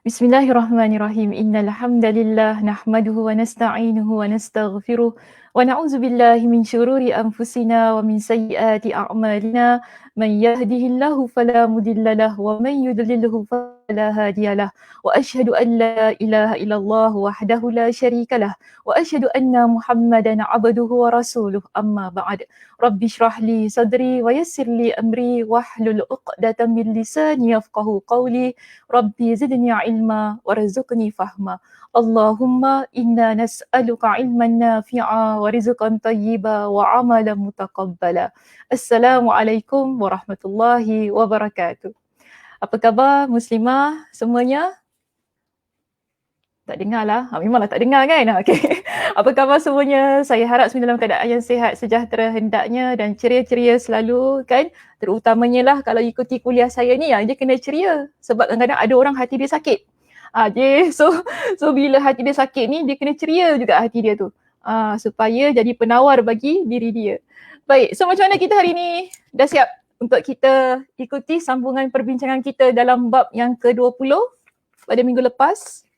Bismillahirrahmanirrahim. Innal hamdalillah nahmaduhu wa nasta'inuhu wa nastaghfiruh wa na'udzu billahi min syururi anfusina wa min sayyiati a'malina. Man yahdihillahu fala mudilla lahu wa man yudlilhu fala hadiyalah. Wa asyhadu an la ilaha illallah wahdahu la syarikalah wa asyhadu anna Muhammadan 'abduhu wa rasuluh. Amma ba'd. Rabbi shrah li sadri wa yassir li amri wahlul 'uqdatam min lisani yafqahu qawli. Rabbi zidni ilma warzuqni fahma. Allahumma inna nas'aluka ilman nafi'a wa rizqan tayyiba wa amalan mutaqabbala. Assalamualaikum warahmatullahi wabarakatuh. Apa khabar muslimah semuanya? Tak dengar lah. Memanglah tak dengar kan? Okay. Apa khabar semuanya? Saya harap semua dalam keadaan yang sihat, sejahtera hendaknya dan ceria-ceria selalu kan. Terutamanya lah kalau ikuti kuliah saya ni, dia kena ceria. Sebab kadang-kadang ada orang hati dia sakit. So bila hati dia sakit ni, dia kena ceria juga hati dia tu. Supaya jadi penawar bagi diri dia. Baik, so macam mana kita hari ni? Dah siap untuk kita ikuti sambungan perbincangan kita dalam bab yang ke-20 pada minggu lepas?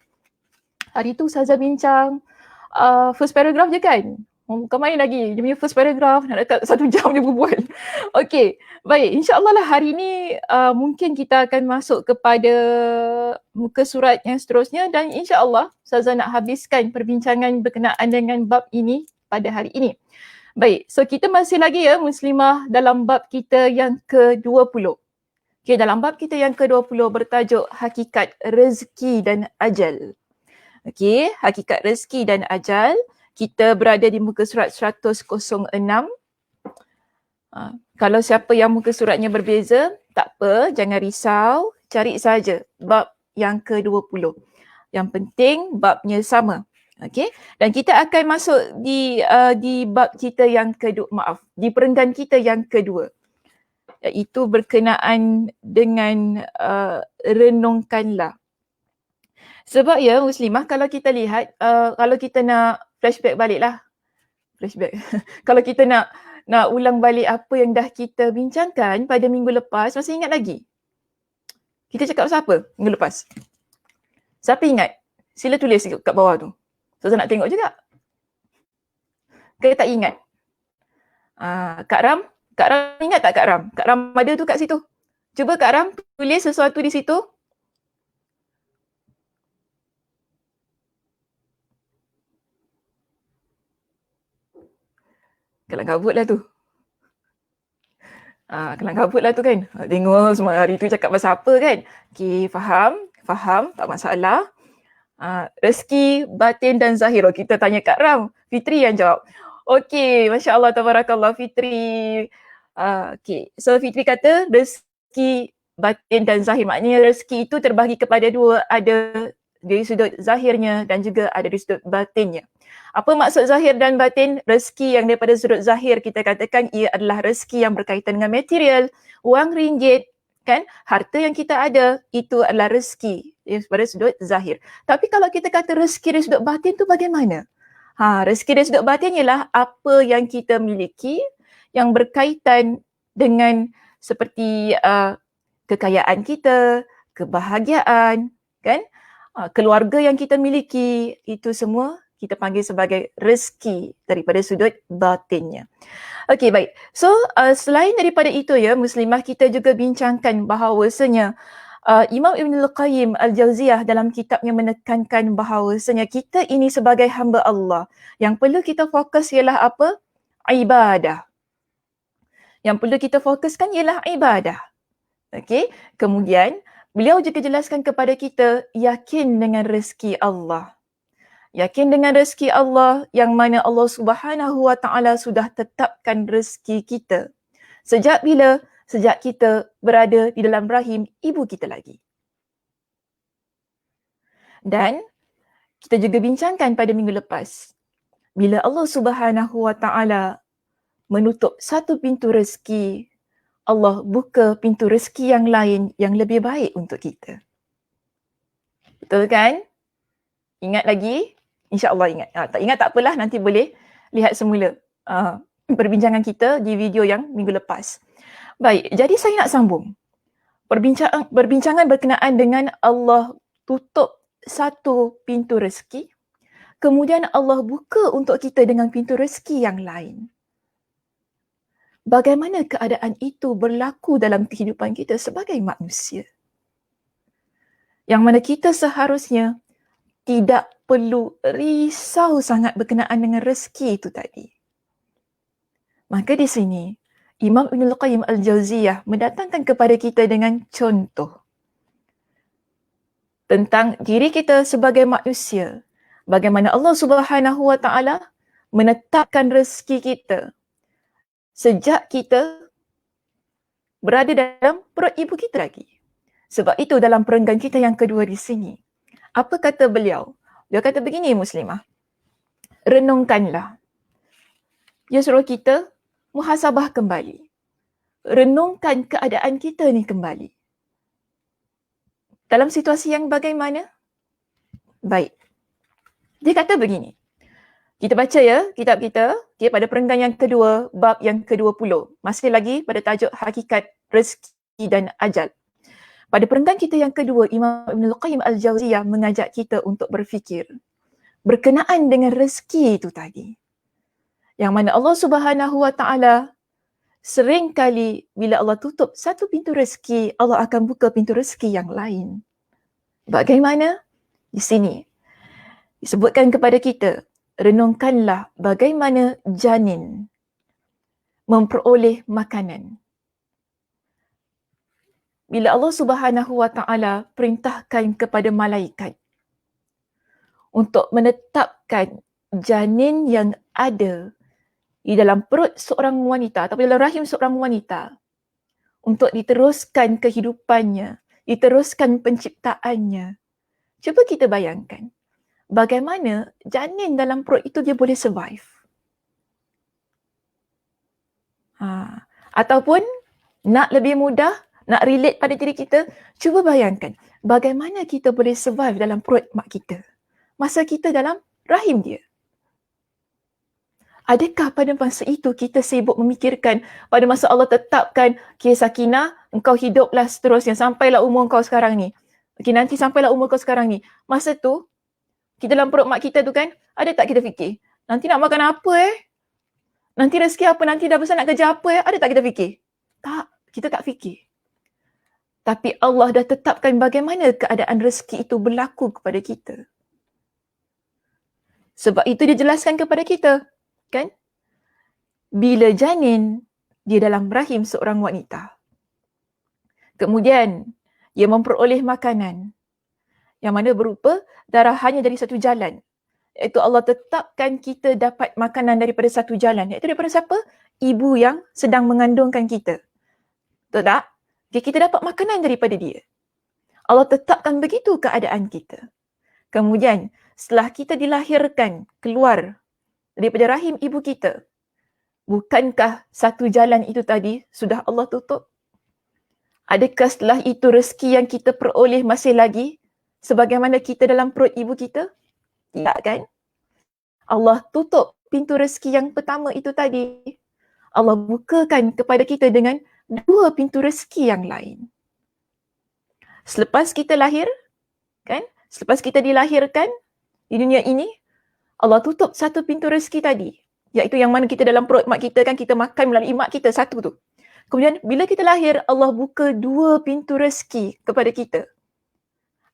Hari tu Ustazah bincang first paragraph je kan? Bukan main lagi. Dia punya first paragraph nak dekat 1 jam dia berbual. Okey, baik. InsyaAllah lah hari ni mungkin kita akan masuk kepada muka surat yang seterusnya dan insyaAllah Ustazah nak habiskan perbincangan berkenaan dengan bab ini pada hari ini. Baik, so kita masih lagi ya muslimah dalam bab kita yang ke-20. Okay, dalam bab kita yang ke-20 bertajuk Hakikat Rezeki dan Ajal. Okey, hakikat rezeki dan ajal. Kita berada di muka surat 106. Kalau siapa yang muka suratnya berbeza, tak apa, jangan risau. Cari saja bab yang ke-20. Yang penting babnya sama. Okey, dan kita akan masuk di bab kita yang di perenggan kita yang kedua. Iaitu berkenaan dengan renungkanlah. Sebab ya muslimah kalau kita lihat, kalau kita nak flashback balik lah. Kalau kita nak ulang balik apa yang dah kita bincangkan pada minggu lepas, masih ingat lagi? Kita cakap pasal apa minggu lepas? Siapa ingat? Sila tulis kat bawah tu. Saya nak tengok juga. Ke tak ingat? Kak Ram ingat tak Kak Ram? Kak Ram ada tu kat situ. Cuba Kak Ram tulis sesuatu di situ. Kelang kabut lah tu. Kelang kabut lah tu kan. Tengok semua hari tu cakap pasal apa kan. Okay, faham, tak masalah. Rezeki, batin dan zahir. Kita tanya Kak Ram, Fitri yang jawab. Okay, Masya Allah, tabarakallah Fitri. Okay, so Fitri kata rezeki, batin dan zahir. Maknanya rezeki itu terbahagi kepada dua. Ada dari sudut zahirnya dan juga ada dari sudut batinnya. Apa maksud zahir dan batin? Rezeki yang daripada sudut zahir kita katakan ia adalah rezeki yang berkaitan dengan material, wang ringgit, kan? Harta yang kita ada, itu adalah rezeki daripada sudut zahir. Tapi kalau kita kata rezeki dari sudut batin tu bagaimana? Rezeki dari sudut batin ialah apa yang kita miliki yang berkaitan dengan seperti kekayaan kita, kebahagiaan, kan? Keluarga yang kita miliki, itu semua kita panggil sebagai rezeki daripada sudut batinnya. Okey, baik. So, selain daripada itu ya, muslimah, kita juga bincangkan bahawasanya Imam Ibn Al-Qayyim Al-Jauziyah dalam kitabnya menekankan bahawasanya kita ini sebagai hamba Allah, yang perlu kita fokus ialah apa? Ibadah. Yang perlu kita fokuskan ialah ibadah. Okey, kemudian beliau juga jelaskan kepada kita yakin dengan rezeki Allah. Yakin dengan rezeki Allah yang mana Allah Subhanahu Wa Taala sudah tetapkan rezeki kita. Sejak bila? Sejak kita berada di dalam rahim ibu kita lagi. Dan kita juga bincangkan pada minggu lepas, bila Allah Subhanahu Wa Taala menutup satu pintu rezeki, Allah buka pintu rezeki yang lain yang lebih baik untuk kita. Betul kan? Ingat lagi? InsyaAllah ingat. Tak ingat tak apalah, nanti boleh lihat semula perbincangan kita di video yang minggu lepas. Baik, jadi saya nak sambung. Perbincangan berkenaan dengan Allah tutup satu pintu rezeki, kemudian Allah buka untuk kita dengan pintu rezeki yang lain. Bagaimana keadaan itu berlaku dalam kehidupan kita sebagai manusia? Yang mana kita seharusnya tidak perlu risau sangat berkenaan dengan rezeki itu tadi. Maka di sini, Imam Ibnul Qayyim Al-Jauziyah mendatangkan kepada kita dengan contoh tentang diri kita sebagai manusia. Bagaimana Allah Subhanahu Wa Taala menetapkan rezeki kita sejak kita berada dalam perut ibu kita lagi. Sebab itu dalam perenggan kita yang kedua di sini, apa kata beliau? Dia kata begini, Muslimah. Renungkanlah. Dia suruh kita muhasabah kembali. Renungkan keadaan kita ni kembali. Dalam situasi yang bagaimana? Baik. Dia kata begini. Kita baca ya kitab kita pada perenggan yang kedua, bab yang ke-20. Masih lagi pada tajuk hakikat rezeki dan ajal. Pada perenggan kita yang kedua, Imam Ibnul Qayyim Al-Jauziyah mengajak kita untuk berfikir berkenaan dengan rezeki itu tadi. Yang mana Allah Subhanahu Wa Taala sering kali bila Allah tutup satu pintu rezeki, Allah akan buka pintu rezeki yang lain. Bagaimana? Di sini disebutkan kepada kita, renungkanlah bagaimana janin memperoleh makanan. Bila Allah Subhanahu Wa Taala perintahkan kepada malaikat untuk menetapkan janin yang ada di dalam perut seorang wanita atau dalam rahim seorang wanita untuk diteruskan kehidupannya, diteruskan penciptaannya. Cuba kita bayangkan bagaimana janin dalam perut itu dia boleh survive. Ataupun nak lebih mudah, nak relate pada diri kita, cuba bayangkan bagaimana kita boleh survive dalam perut mak kita masa kita dalam rahim dia. Adakah pada masa itu kita sibuk memikirkan pada masa Allah tetapkan, okay, Sakinah, engkau hiduplah seterusnya sampailah umur kau sekarang ni. Okay, nanti sampailah umur kau sekarang ni. Masa tu, kita dalam perut mak kita tu kan, ada tak kita fikir, nanti nak makan apa Nanti rezeki apa, nanti dah besar nak kerja apa ada tak kita fikir? Tak, kita tak fikir. Tapi Allah dah tetapkan bagaimana keadaan rezeki itu berlaku kepada kita. Sebab itu dia jelaskan kepada kita, kan? Bila janin dia dalam rahim seorang wanita, kemudian dia memperoleh makanan yang mana berupa darah hanya dari satu jalan, iaitu Allah tetapkan kita dapat makanan daripada satu jalan, iaitu daripada siapa? Ibu yang sedang mengandungkan kita. Betul tak? Okay, kita dapat makanan daripada dia. Allah tetapkan begitu keadaan kita. Kemudian setelah kita dilahirkan keluar daripada rahim ibu kita, bukankah satu jalan itu tadi sudah Allah tutup? Adakah setelah itu rezeki yang kita peroleh masih lagi sebagaimana kita dalam perut ibu kita? Tidak kan? Allah tutup pintu rezeki yang pertama itu tadi. Allah bukakan kepada kita dengan dua pintu rezeki yang lain. Selepas kita lahir, kan? Selepas kita dilahirkan di dunia ini, Allah tutup satu pintu rezeki tadi, iaitu yang mana kita dalam perut mak kita kan, kita makan melalui mak kita satu tu. Kemudian bila kita lahir, Allah buka dua pintu rezeki kepada kita.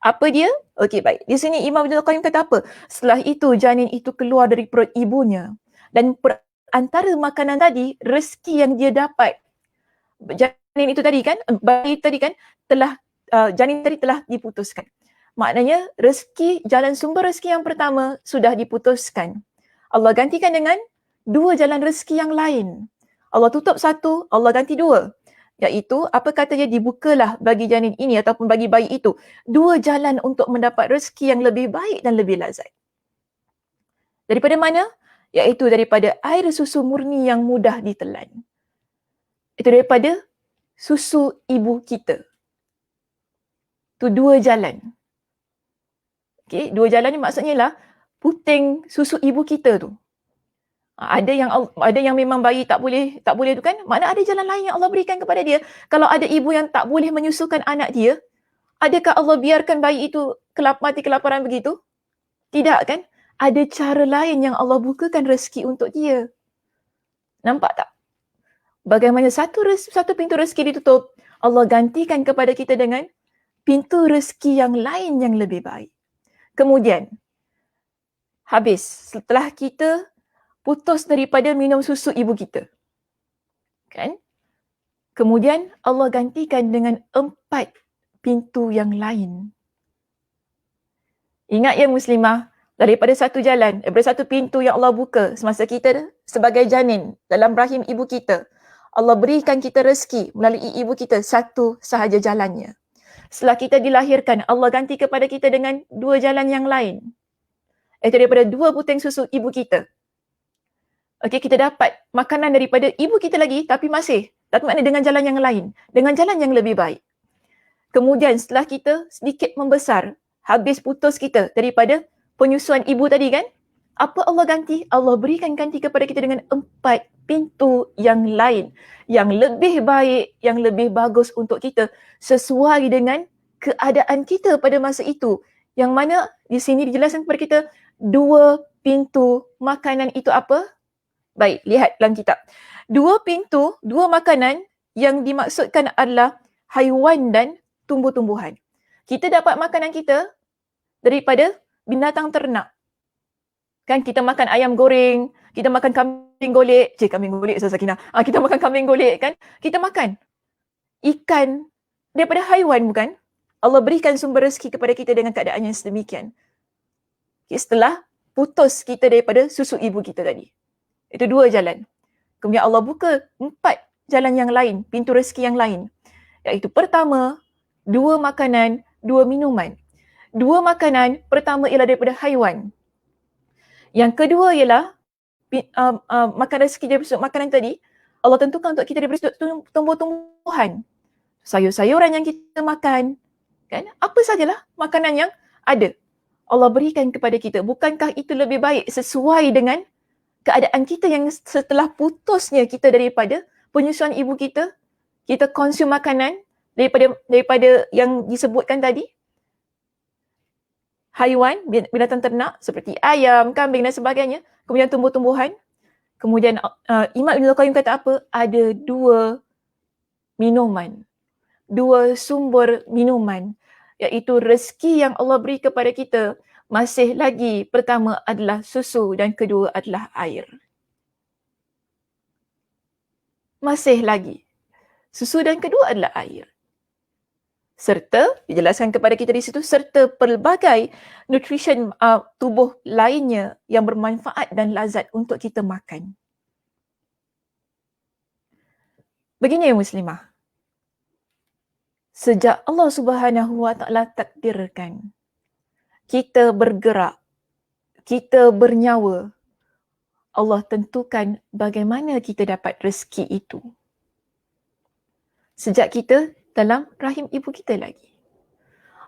Apa dia? Okey, baik. Di sini Imam Ibnul Qayyim kata apa? Setelah itu janin itu keluar dari perut ibunya dan antara makanan tadi, rezeki yang dia dapat, janin itu tadi kan, bayi tadi kan, telah janin tadi telah diputuskan. maknanya jalan sumber rezeki yang pertama sudah diputuskan. Allah gantikan dengan dua jalan rezeki yang lain. Allah tutup satu, Allah ganti dua. Iaitu, apa katanya, dibukalah bagi janin ini ataupun bagi bayi itu dua jalan untuk mendapat rezeki yang lebih baik dan lebih lazat. Daripada mana? Iaitu daripada air susu murni yang mudah ditelan. Itu daripada susu ibu kita. Itu dua jalan. Okay, dua jalan ni maksudnya lah puting susu ibu kita tu. Ada yang memang bayi tak boleh tu kan, mana ada jalan lain yang Allah berikan kepada dia. Kalau ada ibu yang tak boleh menyusukan anak dia, adakah Allah biarkan bayi itu mati kelaparan begitu? Tidak kan? Ada cara lain yang Allah bukakan rezeki untuk dia. Nampak tak? Bagaimana satu pintu rezeki ditutup, Allah gantikan kepada kita dengan pintu rezeki yang lain yang lebih baik. Kemudian, habis setelah kita putus daripada minum susu ibu kita. Kan? Kemudian Allah gantikan dengan 4 pintu yang lain. Ingat ya muslimah, daripada satu pintu yang Allah buka semasa kita sebagai janin dalam rahim ibu kita, Allah berikan kita rezeki melalui ibu kita satu sahaja jalannya. Setelah kita dilahirkan, Allah ganti kepada kita dengan 2 jalan yang lain. Itu daripada 2 puting susu ibu kita. Okey, kita dapat makanan daripada ibu kita lagi tapi maknanya dengan jalan yang lain, dengan jalan yang lebih baik. Kemudian setelah kita sedikit membesar, habis putus kita daripada penyusuan ibu tadi kan, apa Allah ganti? Allah berikan ganti kepada kita dengan 4 pintu yang lain, yang lebih baik, yang lebih bagus untuk kita sesuai dengan keadaan kita pada masa itu. Yang mana di sini dijelaskan kepada kita 2 pintu makanan itu apa? Baik, lihat dalam kitab. 2 pintu, 2 makanan yang dimaksudkan adalah haiwan dan tumbuh-tumbuhan. Kita dapat makanan kita daripada binatang ternak. Kan kita makan ayam goreng, kita makan kambing golek. Kambing golek Ustaz Sakinah. Kita makan kambing golek kan? Kita makan ikan daripada haiwan bukan? Allah berikan sumber rezeki kepada kita dengan keadaan yang sedemikian. Setelah putus kita daripada susu ibu kita tadi. Itu 2 jalan. Kemudian Allah buka 4 jalan yang lain, pintu rezeki yang lain. Iaitu pertama, 2 makanan, 2 minuman. 2 makanan, pertama ialah daripada haiwan. Yang kedua ialah makan rezeki daripada makanan tadi, Allah tentukan untuk kita daripada tumbuh-tumbuhan. Sayur-sayuran yang kita makan, kan? Apa sajalah makanan yang ada. Allah berikan kepada kita. Bukankah itu lebih baik sesuai dengan keadaan kita yang setelah putusnya kita daripada penyusuan ibu kita, kita konsum makanan daripada yang disebutkan tadi, haiwan, binatang ternak seperti ayam, kambing dan sebagainya, kemudian tumbuh-tumbuhan. Kemudian Imam Ibn Al-Qayyim kata apa? Ada 2 minuman, 2 sumber minuman, iaitu rezeki yang Allah beri kepada kita. Masih lagi, pertama adalah susu dan kedua adalah air. Masih lagi. Susu dan kedua adalah air. Serta, dijelaskan kepada kita di situ, serta pelbagai nutrition tubuh lainnya yang bermanfaat dan lazat untuk kita makan. Begini ya muslimah. Sejak Allah Subhanahu Wa Taala takdirkan kita bergerak, kita bernyawa, Allah tentukan bagaimana kita dapat rezeki itu. Sejak kita dalam rahim ibu kita lagi.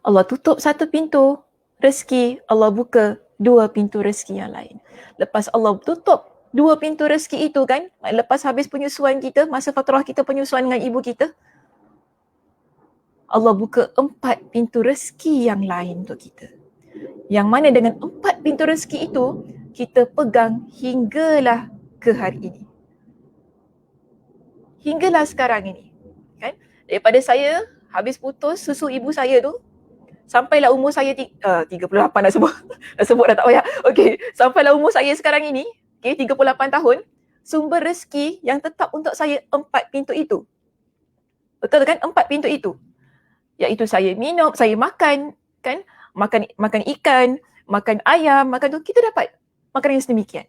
Allah tutup satu pintu rezeki, Allah buka 2 pintu rezeki yang lain. Lepas Allah tutup 2 pintu rezeki itu kan, lepas habis penyusuan kita, masa fatrah kita penyusuan dengan ibu kita, Allah buka 4 pintu rezeki yang lain untuk kita. Yang mana dengan 4 pintu rezeki itu, kita pegang hinggalah ke hari ini. Hinggalah sekarang ini. Kan? Daripada saya habis putus susu ibu saya tu, sampailah umur saya 38 dah sebut. Dah sebut dah tak payah. Okey, sampailah umur saya sekarang ini, 38 tahun, sumber rezeki yang tetap untuk saya 4 pintu itu. Betul kan? 4 pintu itu. Iaitu saya minum, saya makan, kan? makan ikan, makan ayam, makan tu, kita dapat makanan yang sedemikian.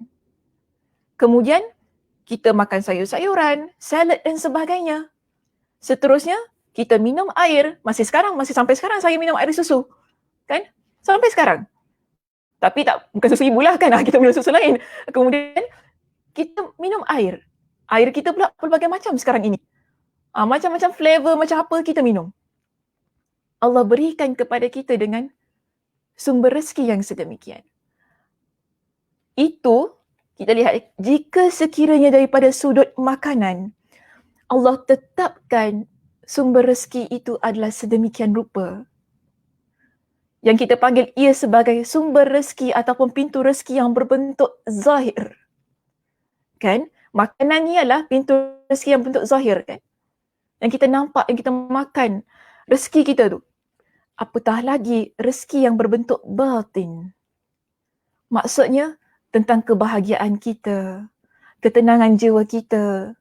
Kemudian kita makan sayur-sayuran, salad dan sebagainya. Seterusnya, kita minum air. Sampai sekarang saya minum air susu. Kan? Sampai sekarang. Tapi bukan susu ibu lah kan, kita minum susu lain. Kemudian, kita minum air. Air kita pula pelbagai macam sekarang ini. Macam-macam flavor, macam apa kita minum. Allah berikan kepada kita dengan sumber rezeki yang sedemikian. Itu, kita lihat, jika sekiranya daripada sudut makanan, Allah tetapkan sumber rezeki itu adalah sedemikian rupa. Yang kita panggil ia sebagai sumber rezeki ataupun pintu rezeki yang berbentuk zahir. Kan? Makanan ni adalah pintu rezeki yang bentuk zahir kan? Yang kita nampak, yang kita makan, rezeki kita tu. Apatah lagi rezeki yang berbentuk batin. Maksudnya tentang kebahagiaan kita, ketenangan jiwa kita,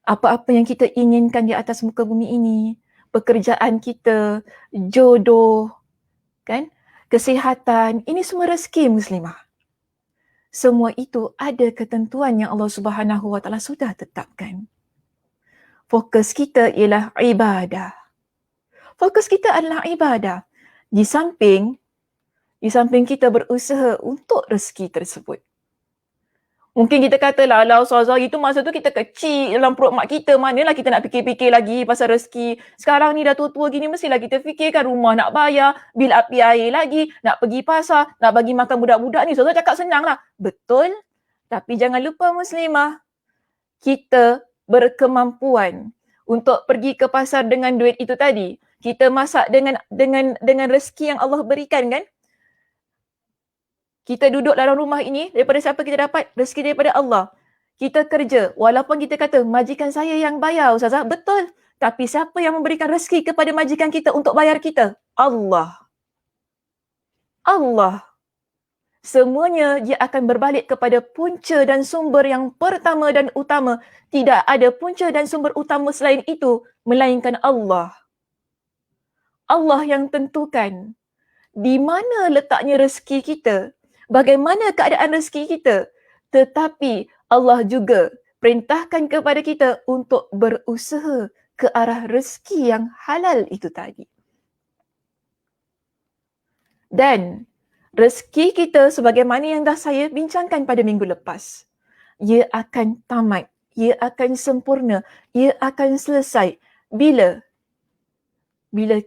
apa-apa yang kita inginkan di atas muka bumi ini, pekerjaan kita, jodoh, kan? Kesihatan, ini semua rezeki muslimah. Semua itu ada ketentuan yang Allah Subhanahu Wa Taala sudah tetapkan. Fokus kita ialah ibadah. Fokus kita adalah ibadah. Di samping kita berusaha untuk rezeki tersebut. Mungkin kita katalah, alah Ustazah, itu masa tu kita kecil dalam perut mak kita, manalah kita nak fikir-fikir lagi pasal rezeki. Sekarang ni dah tua-tua gini, mestilah kita fikirkan rumah nak bayar, bil api air lagi, nak pergi pasar, nak bagi makan budak-budak ni. Ustazah cakap senang lah. Betul. Tapi jangan lupa muslimah, kita berkemampuan untuk pergi ke pasar dengan duit itu tadi. Kita masak dengan rezeki yang Allah berikan kan? Kita duduk dalam rumah ini, daripada siapa kita dapat? Rezeki daripada Allah. Kita kerja, walaupun kita kata majikan saya yang bayar Ustazah, betul. Tapi siapa yang memberikan rezeki kepada majikan kita untuk bayar kita? Allah. Allah. Semuanya dia akan berbalik kepada punca dan sumber yang pertama dan utama. Tidak ada punca dan sumber utama selain itu, melainkan Allah. Allah yang tentukan di mana letaknya rezeki kita, bagaimana keadaan rezeki kita. Tetapi Allah juga perintahkan kepada kita untuk berusaha ke arah rezeki yang halal itu tadi. Dan rezeki kita sebagaimana yang dah saya bincangkan pada minggu lepas, ia akan tamat, ia akan sempurna, ia akan selesai bila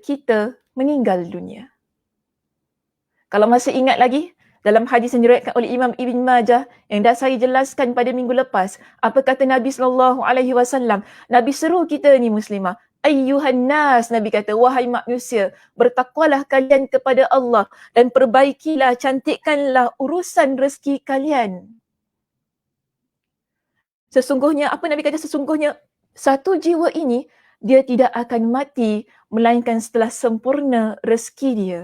kita meninggal dunia. Kalau masih ingat lagi, dalam hadis yang diriwayatkan oleh Imam Ibn Majah yang dah saya jelaskan pada minggu lepas, apa kata Nabi SAW? Nabi seru kita ni muslimah. Ayyuhan nas, Nabi kata, wahai manusia, bertakwalah kalian kepada Allah dan perbaikilah, cantikkanlah urusan rezeki kalian. Sesungguhnya, apa Nabi kata? Sesungguhnya satu jiwa ini, dia tidak akan mati melainkan setelah sempurna rezeki dia.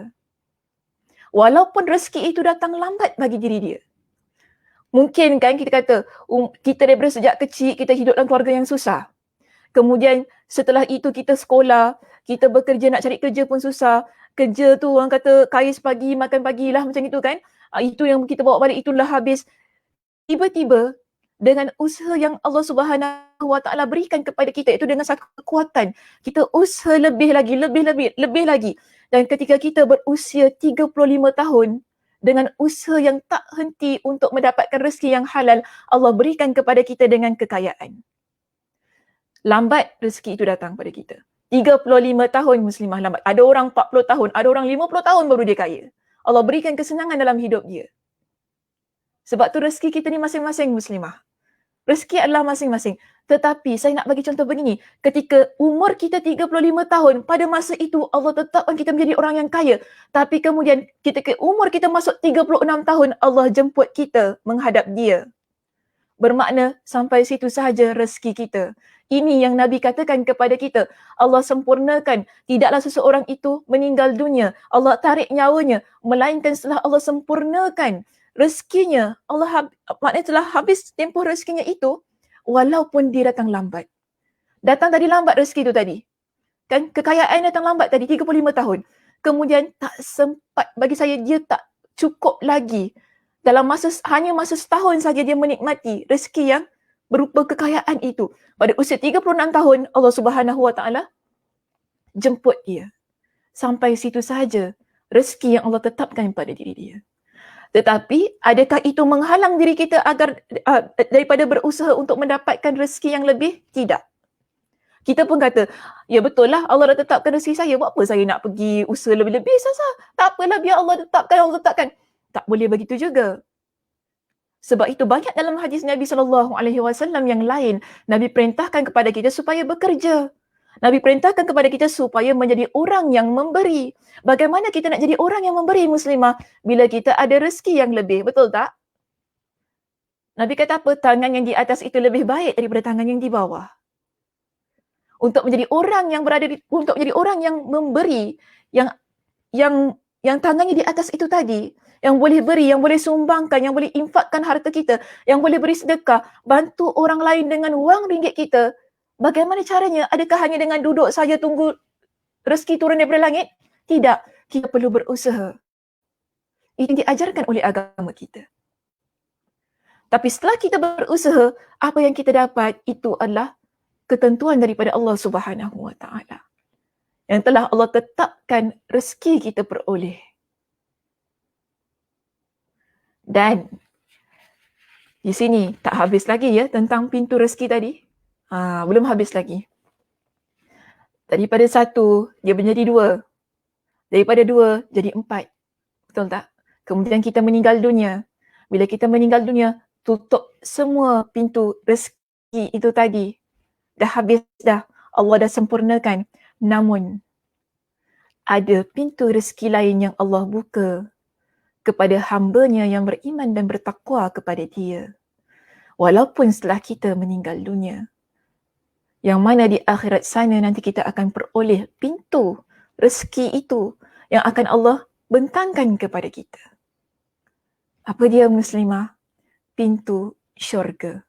Walaupun rezeki itu datang lambat bagi diri dia. Mungkin kan kita kata, kita daripada sejak kecil kita hidup dalam keluarga yang susah. Kemudian setelah itu kita sekolah, kita bekerja, nak cari kerja pun susah. Kerja tu orang kata kais pagi, makan pagi lah macam itu kan. Itu yang kita bawa balik, itulah habis. Tiba-tiba dengan usaha yang Allah Subhanahu Wa Taala berikan kepada kita, itu dengan satu kekuatan, kita usaha lebih lagi. Dan ketika kita berusia 35 tahun, dengan usaha yang tak henti untuk mendapatkan rezeki yang halal, Allah berikan kepada kita dengan kekayaan. Lambat rezeki itu datang pada kita. 35 tahun muslimah lambat. Ada orang 40 tahun, ada orang 50 tahun baru dia kaya. Allah berikan kesenangan dalam hidup dia. Sebab tu rezeki kita ni masing-masing muslimah. Rezeki adalah masing-masing. Tetapi saya nak bagi contoh begini. Ketika umur kita 35 tahun, pada masa itu Allah tetapkan kita menjadi orang yang kaya. Tapi kemudian ketika umur kita masuk 36 tahun, Allah jemput kita menghadap dia. Bermakna sampai situ sahaja rezeki kita. Ini yang Nabi katakan kepada kita. Allah sempurnakan. Tidaklah seseorang itu meninggal dunia, Allah tarik nyawanya, melainkan setelah Allah sempurnakan rezekinya. Allah maknanya telah habis tempoh rezekinya itu, walaupun dia datang lambat. Datang tadi lambat rezeki itu tadi. Kan kekayaan datang lambat tadi 35 tahun. kemudian tak sempat, bagi saya dia tak cukup lagi. Dalam hanya masa setahun saja dia menikmati rezeki yang berupa kekayaan itu. Pada usia 36 tahun, Allah Subhanahu Wa Taala jemput dia. Sampai situ sahaja rezeki yang Allah tetapkan pada diri dia. Tetapi adakah itu menghalang diri kita agar daripada berusaha untuk mendapatkan rezeki yang lebih? Tidak. Kita pun kata, ya betul lah Allah dah tetapkan rezeki saya, buat apa saya nak pergi usaha lebih-lebih? Sasa, tak apalah biar Allah tetapkan. Tak boleh begitu juga. Sebab itu banyak dalam hadis Nabi SAW yang lain, Nabi perintahkan kepada kita supaya bekerja. Nabi perintahkan kepada kita supaya menjadi orang yang memberi. Bagaimana kita nak jadi orang yang memberi, muslimah, bila kita ada rezeki yang lebih, betul tak? Nabi kata apa? Tangan yang di atas itu lebih baik daripada tangan yang di bawah. Untuk menjadi orang yang memberi, yang tangannya di atas itu tadi, yang boleh beri, yang boleh sumbangkan, yang boleh infakkan harta kita, yang boleh beri sedekah, bantu orang lain dengan wang ringgit kita. Bagaimana caranya? Adakah hanya dengan duduk saja tunggu rezeki turun daripada langit? Tidak. Kita perlu berusaha. Itu yang diajarkan oleh agama kita. Tapi setelah kita berusaha, apa yang kita dapat itu adalah ketentuan daripada Allah Subhanahu Wa Taala. Yang telah Allah tetapkan rezeki kita peroleh. Dan di sini tak habis lagi ya tentang pintu rezeki tadi. Belum habis lagi. Daripada 1, dia menjadi 2. Daripada 2, jadi 4. Betul tak? Kemudian kita meninggal dunia. Bila kita meninggal dunia, tutup semua pintu rezeki itu tadi. Dah habis dah. Allah dah sempurnakan. Namun, ada pintu rezeki lain yang Allah buka kepada hamba-Nya yang beriman dan bertakwa kepada Dia. Walaupun setelah kita meninggal dunia. Yang mana di akhirat sana nanti kita akan peroleh pintu rezeki itu yang akan Allah bentangkan kepada kita. Apa dia, muslimah? Pintu syurga.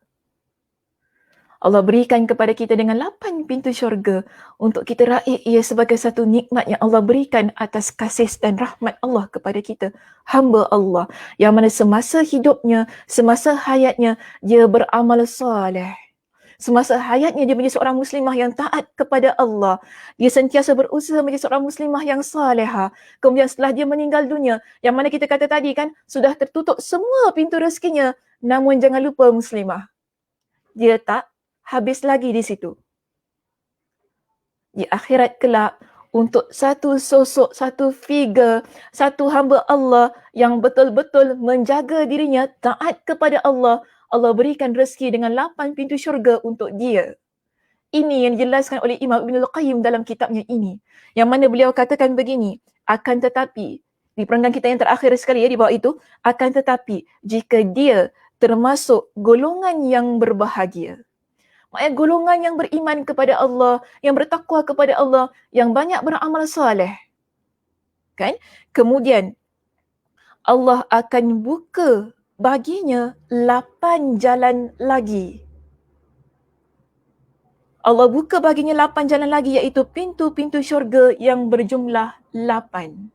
Allah berikan kepada kita dengan 8 pintu syurga untuk kita raih ia sebagai satu nikmat yang Allah berikan atas kasih dan rahmat Allah kepada kita, hamba Allah, yang mana semasa hidupnya, semasa hayatnya dia beramal soleh. Semasa hayatnya dia menjadi seorang muslimah yang taat kepada Allah. Dia sentiasa berusaha menjadi seorang muslimah yang salihah. Kemudian setelah dia meninggal dunia, yang mana kita kata tadi kan, sudah tertutup semua pintu rezekinya. Namun jangan lupa, muslimah, dia tak habis lagi di situ. Di akhirat kelak, untuk satu sosok, satu figure, satu hamba Allah yang betul-betul menjaga dirinya, taat kepada Allah, Allah berikan rezeki dengan 8 pintu syurga untuk dia. Ini yang dijelaskan oleh Imam Ibn Al-Qayyim dalam kitabnya ini. Yang mana beliau katakan begini, akan tetapi, di perenggan kita yang terakhir sekali ya di bawah itu, akan tetapi jika dia termasuk golongan yang berbahagia, maknanya golongan yang beriman kepada Allah, yang bertakwa kepada Allah, yang banyak beramal soleh, kan? Kemudian Allah akan buka baginya 8 jalan lagi. Allah buka baginya 8 jalan lagi, iaitu pintu-pintu syurga yang berjumlah 8.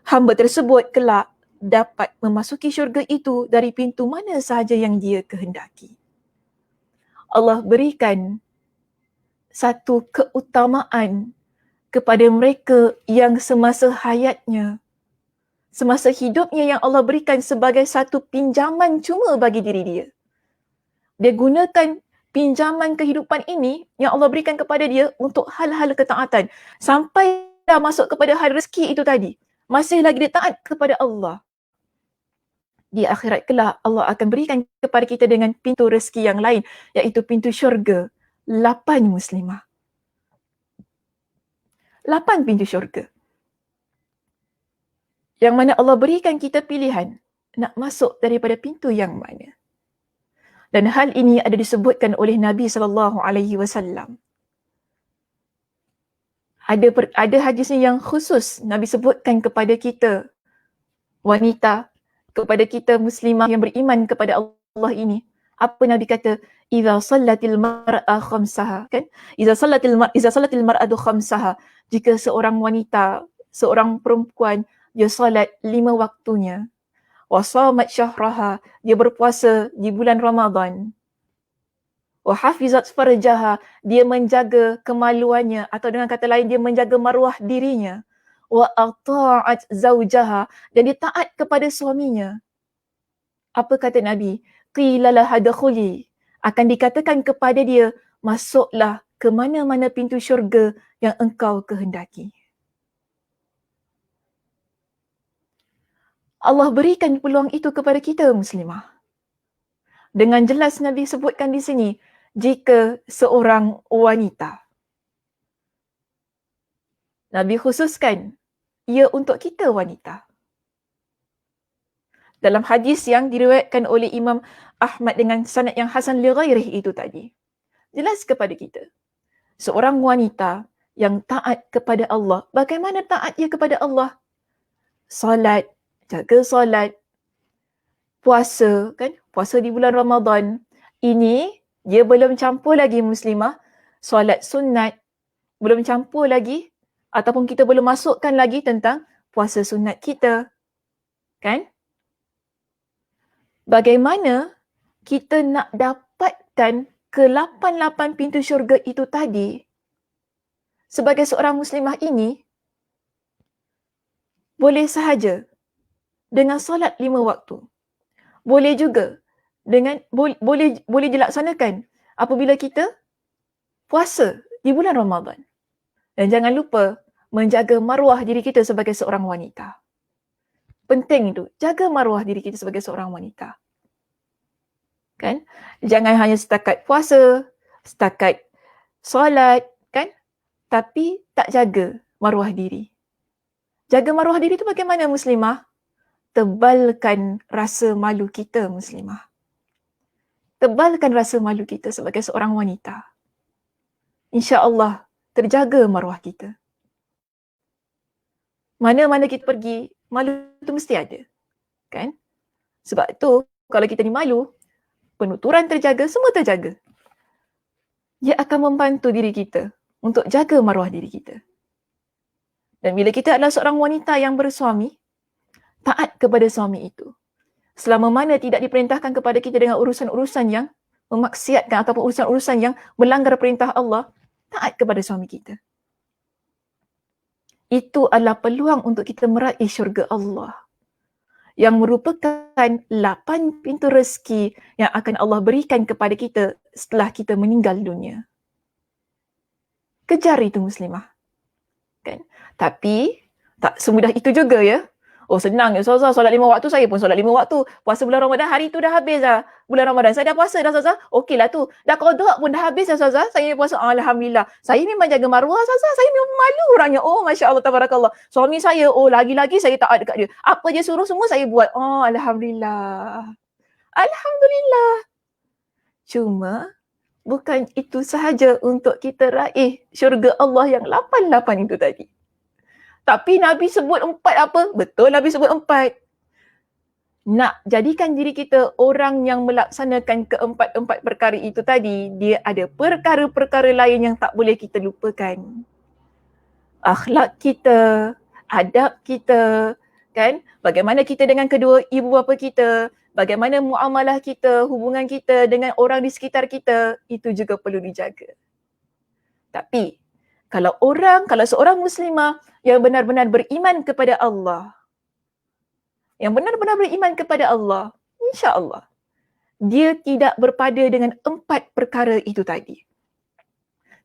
Hamba tersebut kelak dapat memasuki syurga itu dari pintu mana sahaja yang dia kehendaki. Allah berikan satu keutamaan kepada mereka yang semasa hayatnya, semasa hidupnya, yang Allah berikan sebagai satu pinjaman cuma bagi diri dia. Dia gunakan pinjaman kehidupan ini yang Allah berikan kepada dia untuk hal-hal ketaatan. Sampai dah masuk kepada hal rezeki itu tadi, masih lagi dia taat kepada Allah. Di akhirat kelak Allah akan berikan kepada kita dengan pintu rezeki yang lain, iaitu pintu syurga. 8, muslimah. 8 pintu syurga. Yang mana Allah berikan kita pilihan nak masuk daripada pintu yang mana. Dan hal ini ada disebutkan oleh Nabi SAW. Ada hadisnya yang khusus Nabi sebutkan kepada kita wanita, kepada kita muslimah yang beriman kepada Allah ini. Apa Nabi kata? Idza sallatil mar'a khamsaha, kan? Idza sallatil mar'atu khamsaha. Jika seorang wanita seorang perempuan dia solat 5 waktunya. Wa shamat syahraha, dia berpuasa di bulan Ramadan. Wa hafizat farjaha, dia menjaga kemaluannya, atau dengan kata lain dia menjaga maruah dirinya. Wa ata'at zaujaha, dan dia taat kepada suaminya. Apa kata Nabi? Qila laha dakhuli, akan dikatakan kepada dia, masuklah ke mana-mana pintu syurga yang engkau kehendaki. Allah berikan peluang itu kepada kita muslimah. Dengan jelas Nabi sebutkan di sini, jika seorang wanita, Nabi khususkan ia untuk kita wanita. Dalam hadis yang diriwayatkan oleh Imam Ahmad dengan sanad yang hasan li ghairihi itu tadi, jelas kepada kita, seorang wanita yang taat kepada Allah. Bagaimana taat ia kepada Allah? Salat, jaga salat, puasa, kan? Puasa di bulan Ramadan. Ini dia belum campur lagi muslimah, solat sunat, belum campur lagi, ataupun kita belum masukkan lagi tentang puasa sunat kita. Kan? Bagaimana kita nak dapatkan ke-8 pintu syurga itu tadi? Sebagai seorang muslimah ini, boleh sahaja dengan solat 5 waktu. Boleh juga dengan boleh dilaksanakan apabila kita puasa di bulan Ramadan. Dan jangan lupa menjaga maruah diri kita sebagai seorang wanita. Penting itu, jaga maruah diri kita sebagai seorang wanita. Kan? Jangan hanya setakat puasa, setakat solat, kan? Tapi tak jaga maruah diri. Jaga maruah diri itu bagaimana muslimah? Tebalkan rasa malu kita muslimah. Tebalkan rasa malu kita sebagai seorang wanita. InsyaAllah terjaga maruah kita. Mana-mana kita pergi, malu itu mesti ada. Kan? Sebab itu, kalau kita ni malu, penuturan terjaga, semua terjaga. Dia akan membantu diri kita untuk jaga maruah diri kita. Dan bila kita adalah seorang wanita yang bersuami, taat kepada suami itu. Selama mana tidak diperintahkan kepada kita dengan urusan-urusan yang memaksiatkan ataupun urusan-urusan yang melanggar perintah Allah, taat kepada suami kita. Itu adalah peluang untuk kita meraih syurga Allah, yang merupakan 8 pintu rezeki yang akan Allah berikan kepada kita setelah kita meninggal dunia. Kejar itu muslimah. Kan? Tapi tak semudah itu juga ya. Oh senang ya Ustazah, solat 5 waktu, saya pun solat 5 waktu. Puasa bulan Ramadan, hari tu dah habis dah. Bulan Ramadan, saya dah puasa dah Ustazah. Okeylah tu. Dah qada pun dah habis dah Ustazah. Saya puasa, Alhamdulillah. Saya memang jaga maruah Ustazah. Saya memang malu orangnya. Oh Masya Allah, tabarakallah. Suami saya, lagi-lagi saya taat dekat dia. Apa dia suruh semua saya buat. Oh Alhamdulillah. Alhamdulillah. Cuma, bukan itu sahaja untuk kita raih syurga Allah yang 8 itu tadi. Tapi Nabi sebut 4 apa? Betul Nabi sebut 4. Nak jadikan diri kita orang yang melaksanakan keempat-empat perkara itu tadi, dia ada perkara-perkara lain yang tak boleh kita lupakan. Akhlak kita, adab kita, kan? Bagaimana kita dengan kedua ibu bapa kita, bagaimana muamalah kita, hubungan kita dengan orang di sekitar kita, itu juga perlu dijaga. Tapi kalau seorang muslimah yang benar-benar beriman kepada Allah, insya-Allah dia tidak berpada dengan 4 perkara itu tadi.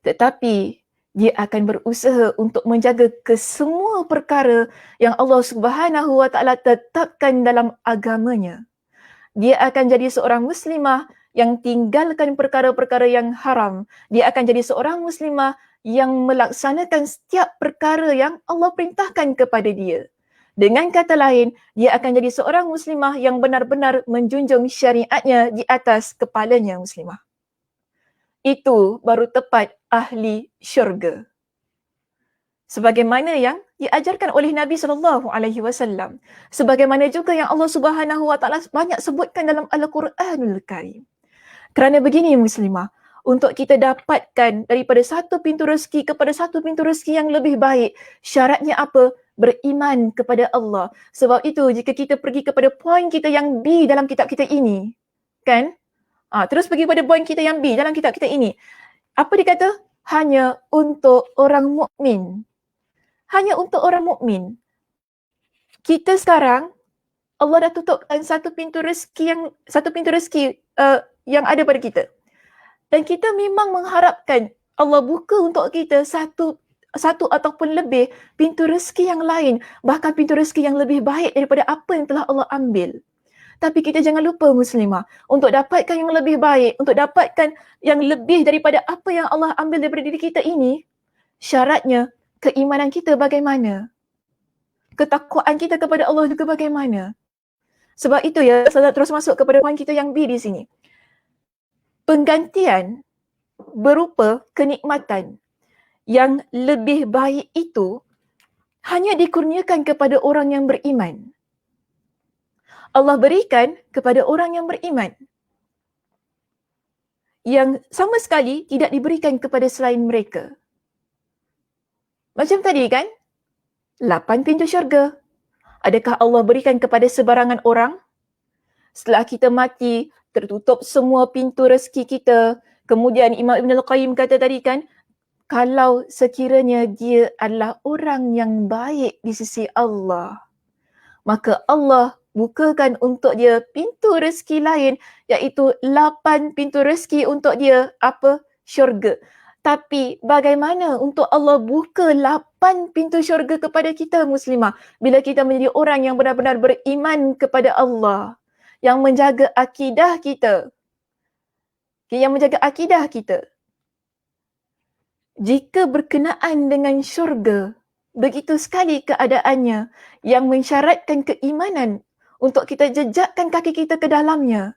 Tetapi dia akan berusaha untuk menjaga kesemua perkara yang Allah Subhanahu wa taala tetapkan dalam agamanya. Dia akan jadi seorang muslimah yang tinggalkan perkara-perkara yang haram. Dia akan jadi seorang muslimah yang melaksanakan setiap perkara yang Allah perintahkan kepada dia. Dengan kata lain, dia akan jadi seorang muslimah yang benar-benar menjunjung syariatnya di atas kepalanya muslimah. Itu baru tepat ahli syurga. Sebagaimana yang diajarkan oleh Nabi SAW. Sebagaimana juga yang Allah Subhanahu wa taala banyak sebutkan dalam Al-Quranul Karim. Kerana begini muslimah, untuk kita dapatkan daripada satu pintu rezeki kepada satu pintu rezeki yang lebih baik, syaratnya apa? beriman kepada Allah. Sebab itu jika kita pergi kepada poin kita yang B dalam kitab kita ini, kan? Terus pergi pada poin kita yang B dalam kitab kita ini. Apa dia kata? Hanya untuk orang mukmin. Hanya untuk orang mukmin. Kita sekarang Allah dah tutupkan satu pintu rezeki yang ada pada kita. Dan kita memang mengharapkan Allah buka untuk kita satu ataupun lebih pintu rezeki yang lain, bahkan pintu rezeki yang lebih baik daripada apa yang telah Allah ambil. Tapi kita jangan lupa muslimah, untuk dapatkan yang lebih baik, untuk dapatkan yang lebih daripada apa yang Allah ambil daripada diri kita ini, syaratnya keimanan kita bagaimana? Ketakwaan kita kepada Allah juga bagaimana? Sebab itu ya, saya terus masuk kepada poin kita yang B di sini. Penggantian berupa kenikmatan yang lebih baik itu hanya dikurniakan kepada orang yang beriman. Allah berikan kepada orang yang beriman, yang sama sekali tidak diberikan kepada selain mereka. Macam tadi kan, 8 pintu syurga. Adakah Allah berikan kepada sebarangan orang? Setelah kita mati, tertutup semua pintu rezeki kita. Kemudian Imam Ibn Al-Qayyim kata tadi kan, kalau sekiranya dia adalah orang yang baik di sisi Allah, maka Allah bukakan untuk dia pintu rezeki lain, iaitu 8 pintu rezeki untuk dia, apa? Syurga. Tapi bagaimana untuk Allah buka 8 pintu syurga kepada kita muslimah bila kita menjadi orang yang benar-benar beriman kepada Allah, yang menjaga akidah kita. Yang menjaga akidah kita. Jika berkenaan dengan syurga, begitu sekali keadaannya yang mensyaratkan keimanan untuk kita jejakkan kaki kita ke dalamnya.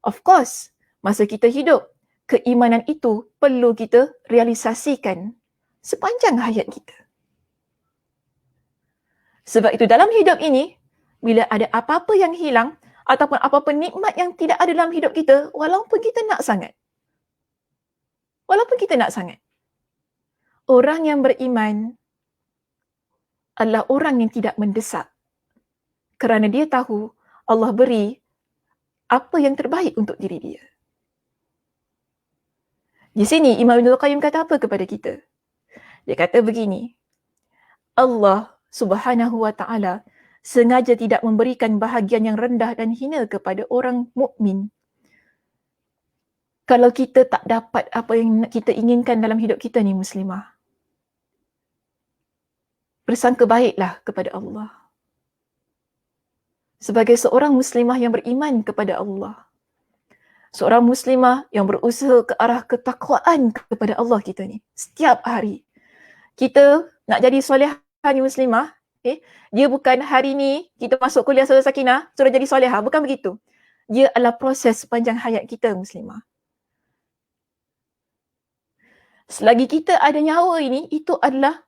Of course, masa kita hidup, keimanan itu perlu kita realisasikan sepanjang hayat kita. Sebab itu dalam hidup ini, bila ada apa-apa yang hilang ataupun apa-apa nikmat yang tidak ada dalam hidup kita, walaupun kita nak sangat, orang yang beriman adalah orang yang tidak mendesak, kerana dia tahu Allah beri apa yang terbaik untuk diri dia. Di sini Imam Ibn Al-Qayyim kata apa kepada kita? Dia kata begini, Allah Subhanahu wa ta'ala sengaja tidak memberikan bahagian yang rendah dan hina kepada orang mukmin. Kalau kita tak dapat apa yang kita inginkan dalam hidup kita ni muslimah, bersangka baiklah kepada Allah. Sebagai seorang muslimah yang beriman kepada Allah, seorang muslimah yang berusaha ke arah ketakwaan kepada Allah kita ni, setiap hari. Kita nak jadi solehah ni muslimah, dia bukan hari ni kita masuk kuliah Surah Sakinah, sudah jadi solehah, bukan begitu. Dia adalah proses sepanjang hayat kita muslimah. Selagi kita ada nyawa ini, itu adalah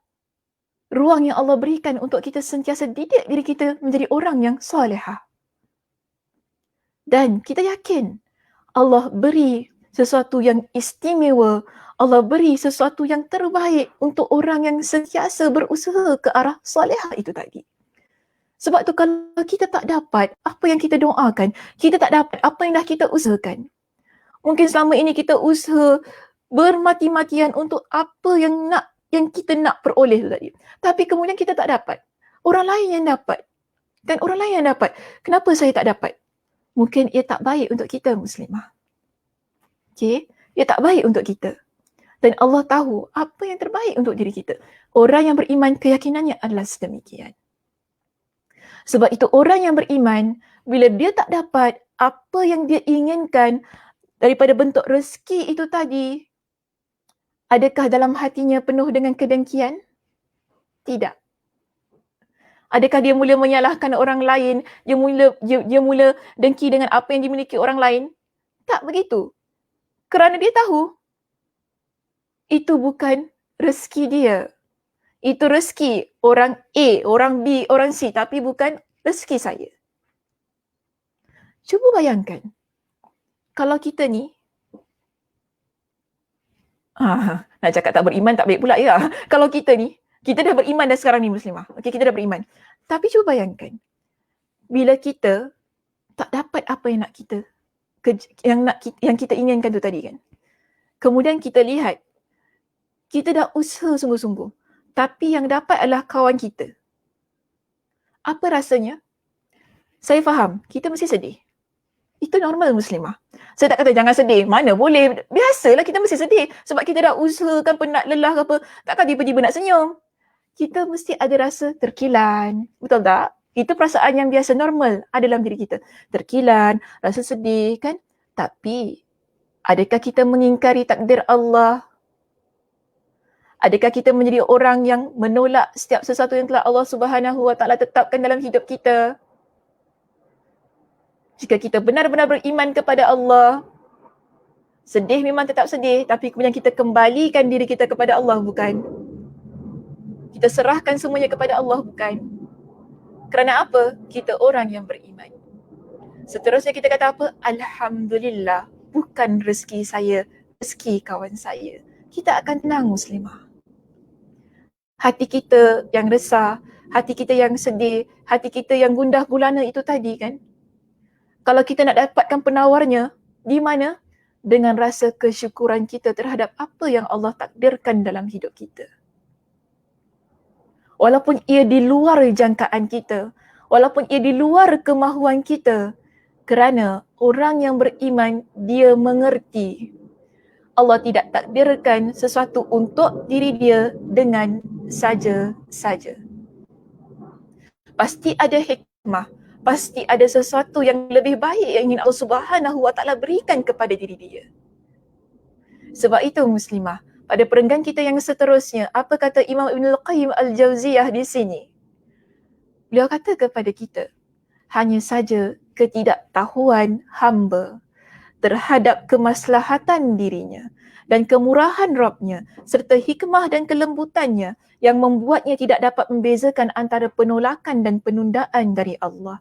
ruang yang Allah berikan untuk kita sentiasa didik diri kita menjadi orang yang solehah. Dan kita yakin Allah beri sesuatu yang istimewa, Allah beri sesuatu yang terbaik untuk orang yang sentiasa berusaha ke arah solehah itu tadi. Sebab tu kalau kita tak dapat apa yang kita doakan, kita tak dapat apa yang dah kita usahakan. Mungkin selama ini kita usaha bermati-matian untuk apa yang kita nak peroleh tu tadi. Tapi kemudian kita tak dapat. Orang lain yang dapat. Dan orang lain yang dapat. Kenapa saya tak dapat? Mungkin ia tak baik untuk kita muslimah. Okay? Ia tak baik untuk kita. Dan Allah tahu apa yang terbaik untuk diri kita. Orang yang beriman, keyakinannya adalah sedemikian. Sebab itu orang yang beriman, bila dia tak dapat apa yang dia inginkan daripada bentuk rezeki itu tadi, adakah dalam hatinya penuh dengan kedengkian? Tidak. Adakah dia mula menyalahkan orang lain, dia mula dengki dengan apa yang dimiliki orang lain? Tak begitu. Kerana dia tahu itu bukan rezeki dia. Itu rezeki orang A, orang B, orang C, tapi bukan rezeki saya. Cuba bayangkan, kalau kita ni, nak cakap tak beriman tak baik pula ya. Kalau kita ni Kita dah beriman dah sekarang ni muslimah. Okey, kita dah beriman. Tapi cuba bayangkan, bila kita tak dapat apa yang nak kita, yang kita inginkan tu tadi kan. Kemudian kita lihat, kita dah usaha sungguh-sungguh. Tapi yang dapat adalah kawan kita. Apa rasanya? Saya faham, kita mesti sedih. Itu normal muslimah. Saya tak kata jangan sedih. Mana boleh. Biasalah kita mesti sedih. Sebab kita dah usahakan penat, lelah ke apa. Takkan tiba-tiba nak senyum. Kita mesti ada rasa terkilan. Betul tak? Itu perasaan yang biasa normal ada dalam diri kita. Terkilan, rasa sedih kan. Tapi adakah kita mengingkari takdir Allah? Adakah kita menjadi orang yang menolak setiap sesuatu yang telah Allah Subhanahu Wa Taala tetapkan dalam hidup kita? Jika kita benar-benar beriman kepada Allah, sedih memang tetap sedih, tapi kemudian kita kembalikan diri kita kepada Allah, bukan? Kita serahkan semuanya kepada Allah, bukan? Kerana apa? Kita orang yang beriman. Seterusnya kita kata apa? Alhamdulillah, bukan rezeki saya, rezeki kawan saya. Kita akan tenang muslimah. Hati kita yang resah, hati kita yang sedih, hati kita yang gundah gulana itu tadi kan, kalau kita nak dapatkan penawarnya, di mana? Dengan rasa kesyukuran kita terhadap apa yang Allah takdirkan dalam hidup kita. Walaupun ia di luar jangkaan kita, walaupun ia di luar kemahuan kita, kerana orang yang beriman, dia mengerti Allah tidak takdirkan sesuatu untuk diri dia dengan saja-saja. Pasti ada hikmah, pasti ada sesuatu yang lebih baik yang ingin Allah Subhanahu Wa Taala berikan kepada diri dia. Sebab itu muslimah, pada perenggan kita yang seterusnya, apa kata Imam Ibn Al-Qayyim Al-Jawziyah di sini? Beliau kata kepada kita, hanya saja ketidaktahuan hamba terhadap kemaslahatan dirinya dan kemurahan Rabbnya serta hikmah dan kelembutannya yang membuatnya tidak dapat membezakan antara penolakan dan penundaan dari Allah.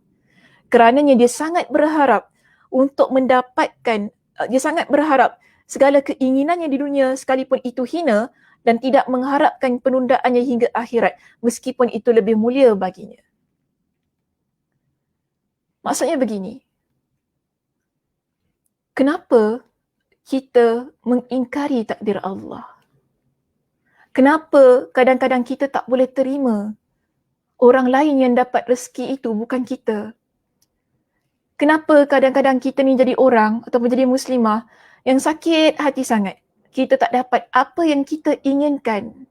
Kerananya dia sangat berharap untuk mendapatkan, dia sangat berharap segala keinginannya di dunia sekalipun itu hina dan tidak mengharapkan penundaannya hingga akhirat meskipun itu lebih mulia baginya. Maksudnya begini, kenapa kita mengingkari takdir Allah? Kenapa kadang-kadang kita tak boleh terima orang lain yang dapat rezeki itu bukan kita? Kenapa kadang-kadang kita ni jadi orang ataupun jadi muslimah yang sakit hati sangat? Kita tak dapat apa yang kita inginkan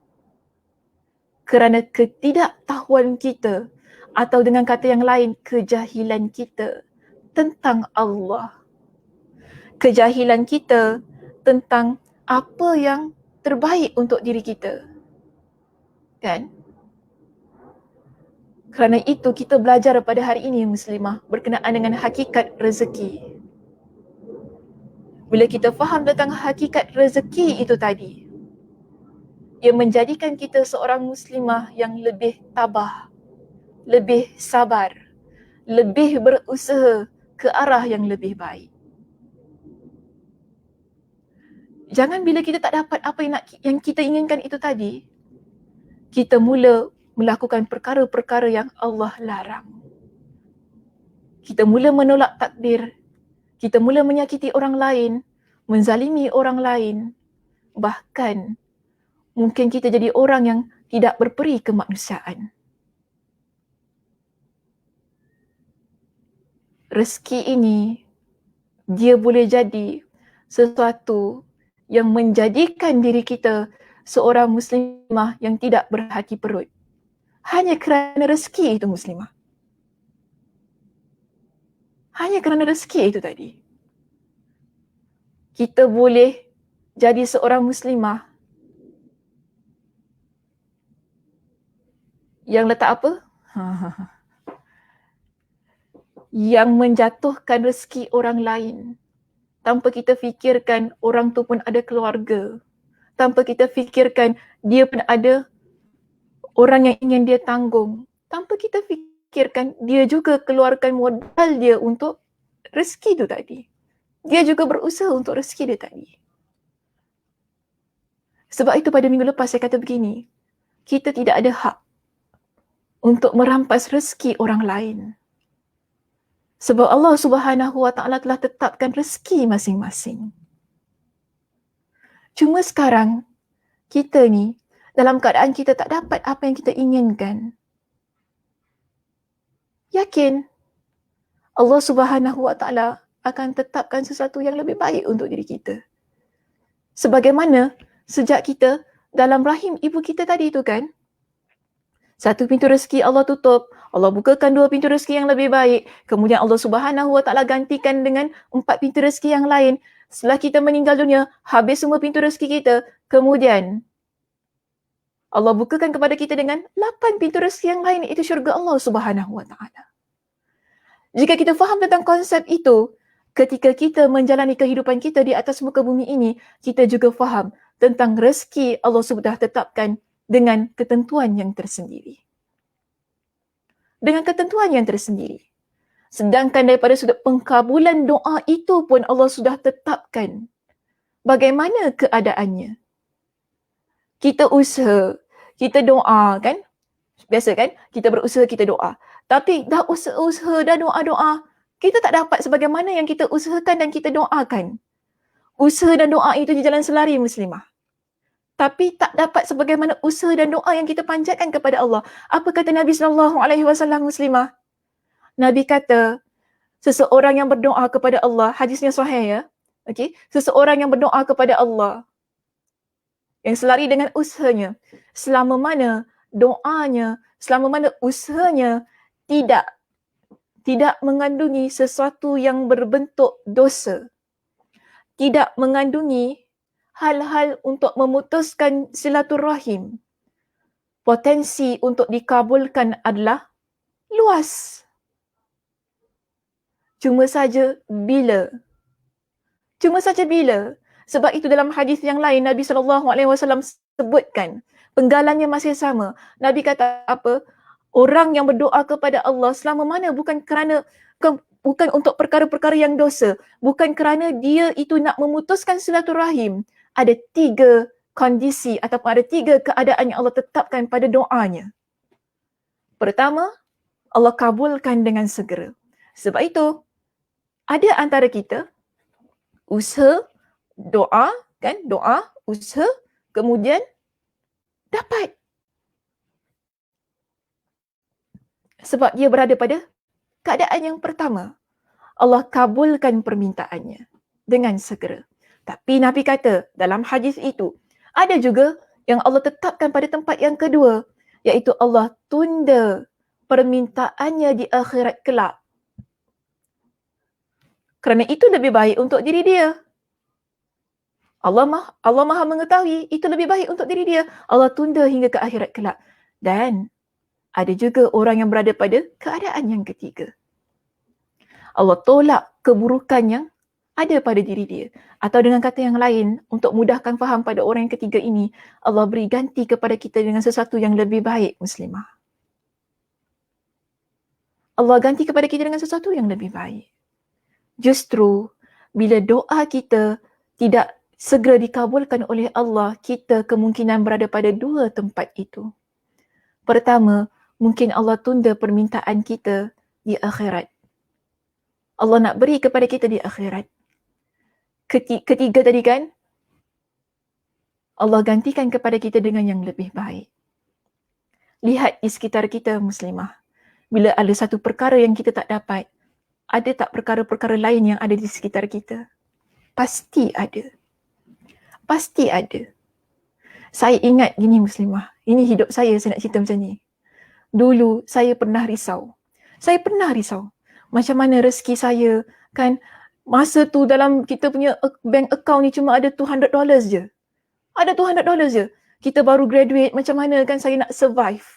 kerana ketidaktahuan kita atau dengan kata yang lain, kejahilan kita tentang Allah. Kejahilan kita tentang apa yang terbaik untuk diri kita. Kan? Kerana itu kita belajar pada hari ini muslimah berkenaan dengan hakikat rezeki. Bila kita faham tentang hakikat rezeki itu tadi, ia menjadikan kita seorang muslimah yang lebih tabah, lebih sabar, lebih berusaha ke arah yang lebih baik. Jangan bila kita tak dapat apa yang kita inginkan itu tadi, kita mula melakukan perkara-perkara yang Allah larang. Kita mula menolak takdir. Kita mula menyakiti orang lain, menzalimi orang lain. Bahkan mungkin kita jadi orang yang tidak berperi kemanusiaan. Rezeki ini, dia boleh jadi sesuatu yang menjadikan diri kita seorang muslimah yang tidak berhati perut. Hanya kerana rezeki itu muslimah. Hanya kerana rezeki itu tadi. Kita boleh jadi seorang muslimah yang letak apa? Yang menjatuhkan rezeki orang lain. Tanpa kita fikirkan orang tu pun ada keluarga. Tanpa kita fikirkan dia pun ada orang yang ingin dia tanggung. Tanpa kita fikirkan dia juga keluarkan modal dia untuk rezeki tu tadi. Dia juga berusaha untuk rezeki dia tadi. Sebab itu pada minggu lepas saya kata begini, kita tidak ada hak untuk merampas rezeki orang lain. Sebab Allah Subhanahu Wa Taala telah tetapkan rezeki masing-masing. Cuma sekarang, kita ni dalam keadaan kita tak dapat apa yang kita inginkan. Yakin Allah Subhanahu Wa Taala akan tetapkan sesuatu yang lebih baik untuk diri kita. Sebagaimana sejak kita dalam rahim ibu kita tadi tu kan, satu pintu rezeki Allah tutup, Allah bukakan dua pintu rezeki yang lebih baik, kemudian Allah Subhanahu Wa Taala gantikan dengan 4 pintu rezeki yang lain. Setelah kita meninggal dunia, habis semua pintu rezeki kita, kemudian Allah bukakan kepada kita dengan 8 pintu rezeki yang lain, iaitu syurga Allah Subhanahu Wa Taala. Jika kita faham tentang konsep itu, ketika kita menjalani kehidupan kita di atas muka bumi ini, kita juga faham tentang rezeki Allah sudah tetapkan dengan ketentuan yang tersendiri. Dengan ketentuan yang tersendiri. Sedangkan daripada sudut pengkabulan doa itu pun Allah sudah tetapkan bagaimana keadaannya. Kita usaha, kita doa kan? Biasa kan? Kita berusaha, kita doa. Tapi dah usaha, dah doa-doa, kita tak dapat sebagaimana yang kita usahakan dan kita doakan. Usaha dan doa itu di jalan selari muslimah. Tapi tak dapat sebagaimana usaha dan doa yang kita panjatkan kepada Allah. Apa kata Nabi SAW muslimah? Nabi kata, seseorang yang berdoa kepada Allah, hadisnya sahih ya. Okay? Seseorang yang berdoa kepada Allah, yang selari dengan usahanya, selama mana doanya, selama mana usahanya tidak mengandungi sesuatu yang berbentuk dosa, tidak mengandungi hal-hal untuk memutuskan silaturahim, potensi untuk dikabulkan adalah luas. Cuma saja bila. Sebab itu dalam hadis yang lain Nabi SAW sebutkan, penggalannya masih sama. Nabi kata apa? Orang yang berdoa kepada Allah selama mana bukan untuk perkara-perkara yang dosa, bukan kerana dia itu nak memutuskan silaturahim, ada 3 kondisi ataupun ada 3 keadaan yang Allah tetapkan pada doanya. Pertama, Allah kabulkan dengan segera. Sebab itu, ada antara kita usaha, doa, kan? Doa, usaha, kemudian dapat. Sebab dia berada pada keadaan yang pertama. Allah kabulkan permintaannya dengan segera. Tapi Nabi kata dalam hadis itu, ada juga yang Allah tetapkan pada tempat yang kedua, iaitu Allah tunda permintaannya di akhirat kelak. Kerana itu lebih baik untuk diri dia. Allah Maha mengetahui itu lebih baik untuk diri dia. Allah tunda hingga ke akhirat kelak. Dan ada juga orang yang berada pada keadaan yang ketiga. Allah tolak keburukan yang ada pada diri dia. Atau dengan kata yang lain, untuk mudahkan faham pada orang yang ketiga ini, Allah beri ganti kepada kita dengan sesuatu yang lebih baik, muslimah. Allah ganti kepada kita dengan sesuatu yang lebih baik. Justru bila doa kita tidak segera dikabulkan oleh Allah, kita kemungkinan berada pada 2 tempat itu. Pertama, mungkin Allah tunda permintaan kita di akhirat. Allah nak beri kepada kita di akhirat. Ketiga tadi kan, Allah gantikan kepada kita dengan yang lebih baik. Lihat di sekitar kita, muslimah. Bila ada satu perkara yang kita tak dapat, ada tak perkara-perkara lain yang ada di sekitar kita? Pasti ada. Pasti ada. Saya ingat gini, muslimah. Ini hidup saya nak cerita macam ni. Dulu saya pernah risau. Macam mana rezeki saya kan, masa tu dalam kita punya bank account ni cuma ada $200 je. Ada $200 je. Kita baru graduate, macam mana kan saya nak survive.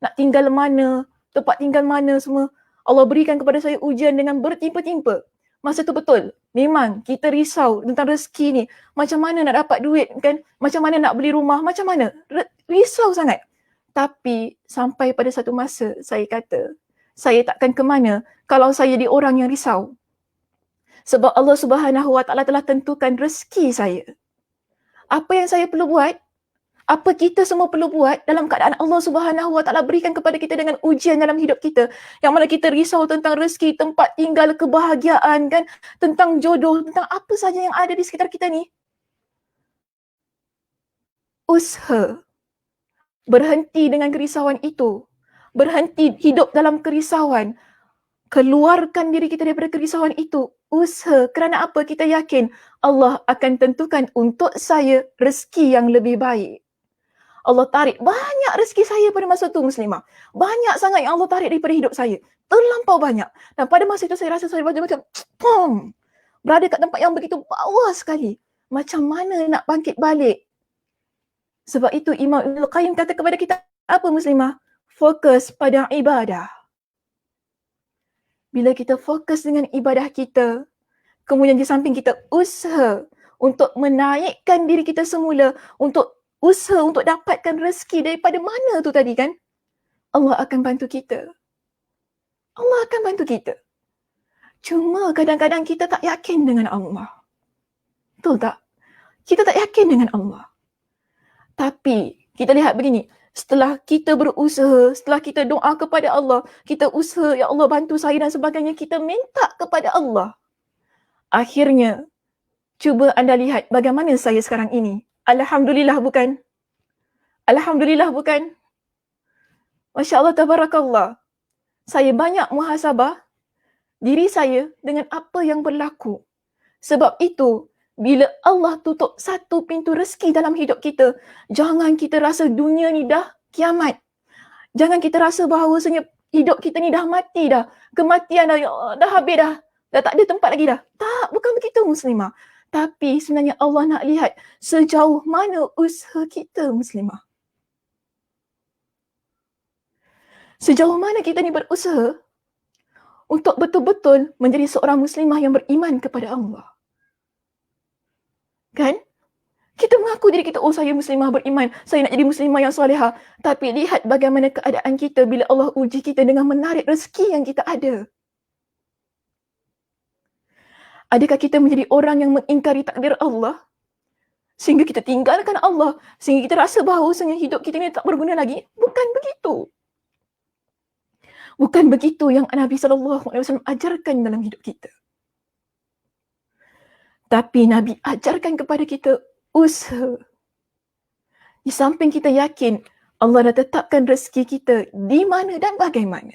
Nak tinggal mana, tempat tinggal mana semua. Allah berikan kepada saya ujian dengan bertimpa-timpa. Masa tu betul, memang kita risau tentang rezeki ni. Macam mana nak dapat duit kan, macam mana nak beli rumah, macam mana. Risau sangat. Tapi sampai pada satu masa saya kata, saya takkan ke mana kalau saya di orang yang risau. Sebab Allah Subhanahu Wa Taala telah tentukan rezeki saya. Apa yang saya perlu buat? Apa kita semua perlu buat dalam keadaan Allah Subhanahu Wa Taala berikan kepada kita dengan ujian dalam hidup kita, yang mana kita risau tentang rezeki, tempat tinggal, kebahagiaan kan, tentang jodoh, tentang apa saja yang ada di sekitar kita ni. Usaha berhenti dengan kerisauan itu. Berhenti hidup dalam kerisauan. Keluarkan diri kita daripada kerisauan itu. Usaha. Kerana apa? Kita yakin Allah akan tentukan untuk saya rezeki yang lebih baik. Allah tarik banyak rezeki saya pada masa tu, Muslimah. Banyak sangat yang Allah tarik daripada hidup saya. Terlampau banyak. Dan pada masa itu saya rasa saya macam berada kat tempat yang begitu bawah sekali. Macam mana nak bangkit balik? Sebab itu Imam Ibn Qayyim kata kepada kita, apa Muslimah? Fokus pada ibadah. Bila kita fokus dengan ibadah kita, kemudian di samping kita usaha untuk menaikkan diri kita semula, untuk usaha untuk dapatkan rezeki daripada mana tu tadi kan, Allah akan bantu kita. Allah akan bantu kita. Cuma kadang-kadang kita tak yakin dengan Allah. Betul tak? Kita tak yakin dengan Allah. Tapi kita lihat begini, setelah kita berusaha, setelah kita doa kepada Allah, kita usaha, ya Allah bantu saya dan sebagainya, kita minta kepada Allah. Akhirnya, cuba anda lihat bagaimana saya sekarang ini. Alhamdulillah bukan? Alhamdulillah bukan? Masya Allah, tabarakallah. Saya banyak muhasabah diri saya dengan apa yang berlaku. Sebab itu, bila Allah tutup satu pintu rezeki dalam hidup kita, jangan kita rasa dunia ni dah kiamat. Jangan kita rasa bahawasanya hidup kita ni dah mati dah. Kematian dah habis dah. Dah tak ada tempat lagi dah. Tak, bukan begitu Muslimah. Tapi sebenarnya Allah nak lihat sejauh mana usaha kita Muslimah. Sejauh mana kita ni berusaha untuk betul-betul menjadi seorang Muslimah yang beriman kepada Allah. Kan? Kita mengaku diri kita, oh saya Muslimah beriman, saya nak jadi Muslimah yang solehah. Tapi lihat bagaimana keadaan kita bila Allah uji kita dengan menarik rezeki yang kita ada. Adakah kita menjadi orang yang mengingkari takdir Allah? Sehingga kita tinggalkan Allah. Sehingga kita rasa bahawasanya hidup kita ni tak berguna lagi? Bukan begitu. Bukan begitu yang Nabi SAW ajarkan dalam hidup kita. Tapi Nabi ajarkan kepada kita usaha. Di samping kita yakin Allah dah tetapkan rezeki kita di mana dan bagaimana.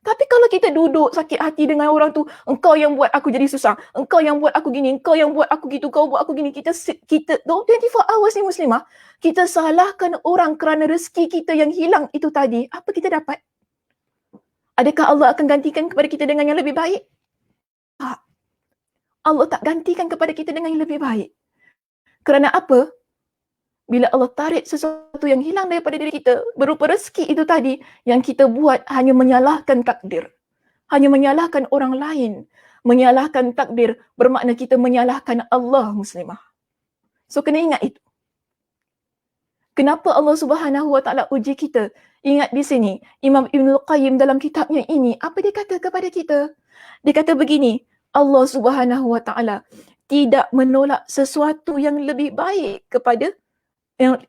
Tapi kalau kita duduk sakit hati dengan orang tu, engkau yang buat aku jadi susah, engkau yang buat aku gini, engkau yang buat aku gitu, kau buat aku gini, kita 24 hours ni Muslimah, kita salahkan orang kerana rezeki kita yang hilang itu tadi, apa kita dapat? Adakah Allah akan gantikan kepada kita dengan yang lebih baik? Tak. Allah tak gantikan kepada kita dengan yang lebih baik. Kerana apa? Bila Allah tarik sesuatu yang hilang daripada diri kita, berupa rezeki itu tadi, yang kita buat hanya menyalahkan takdir. Hanya menyalahkan orang lain. Menyalahkan takdir bermakna kita menyalahkan Allah Muslimah. So kena ingat itu. Kenapa Allah Subhanahu Wa Taala uji kita? Ingat di sini, Imam Ibn Qayyim dalam kitabnya ini, apa dia kata kepada kita? Dia kata begini, Allah Subhanahu Wa Taala tidak menolak sesuatu yang lebih baik kepada yang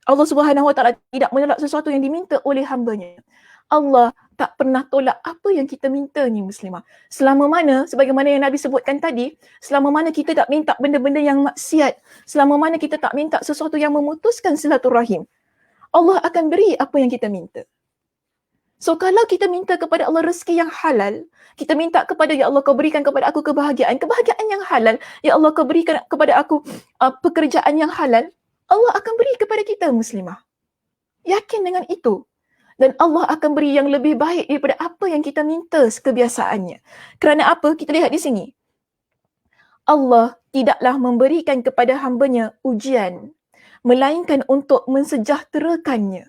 Allah Subhanahu Wa Taala tidak menolak sesuatu yang diminta oleh hamba-Nya. Allah tak pernah tolak apa yang kita minta ni Muslimah. Selama mana, sebagaimana yang Nabi sebutkan tadi, selama mana kita tak minta benda-benda yang maksiat, selama mana kita tak minta sesuatu yang memutuskan silaturahim, Allah akan beri apa yang kita minta. So kalau kita minta kepada Allah rezeki yang halal, kita minta kepada, ya Allah kau berikan kepada aku kebahagiaan yang halal, ya Allah kau berikan kepada aku pekerjaan yang halal, Allah akan beri kepada kita Muslimah. Yakin dengan itu. Dan Allah akan beri yang lebih baik daripada apa yang kita minta kebiasaannya. Kerana apa? Kita lihat di sini. Allah tidaklah memberikan kepada hamba-Nya ujian, melainkan untuk mensejahterakannya.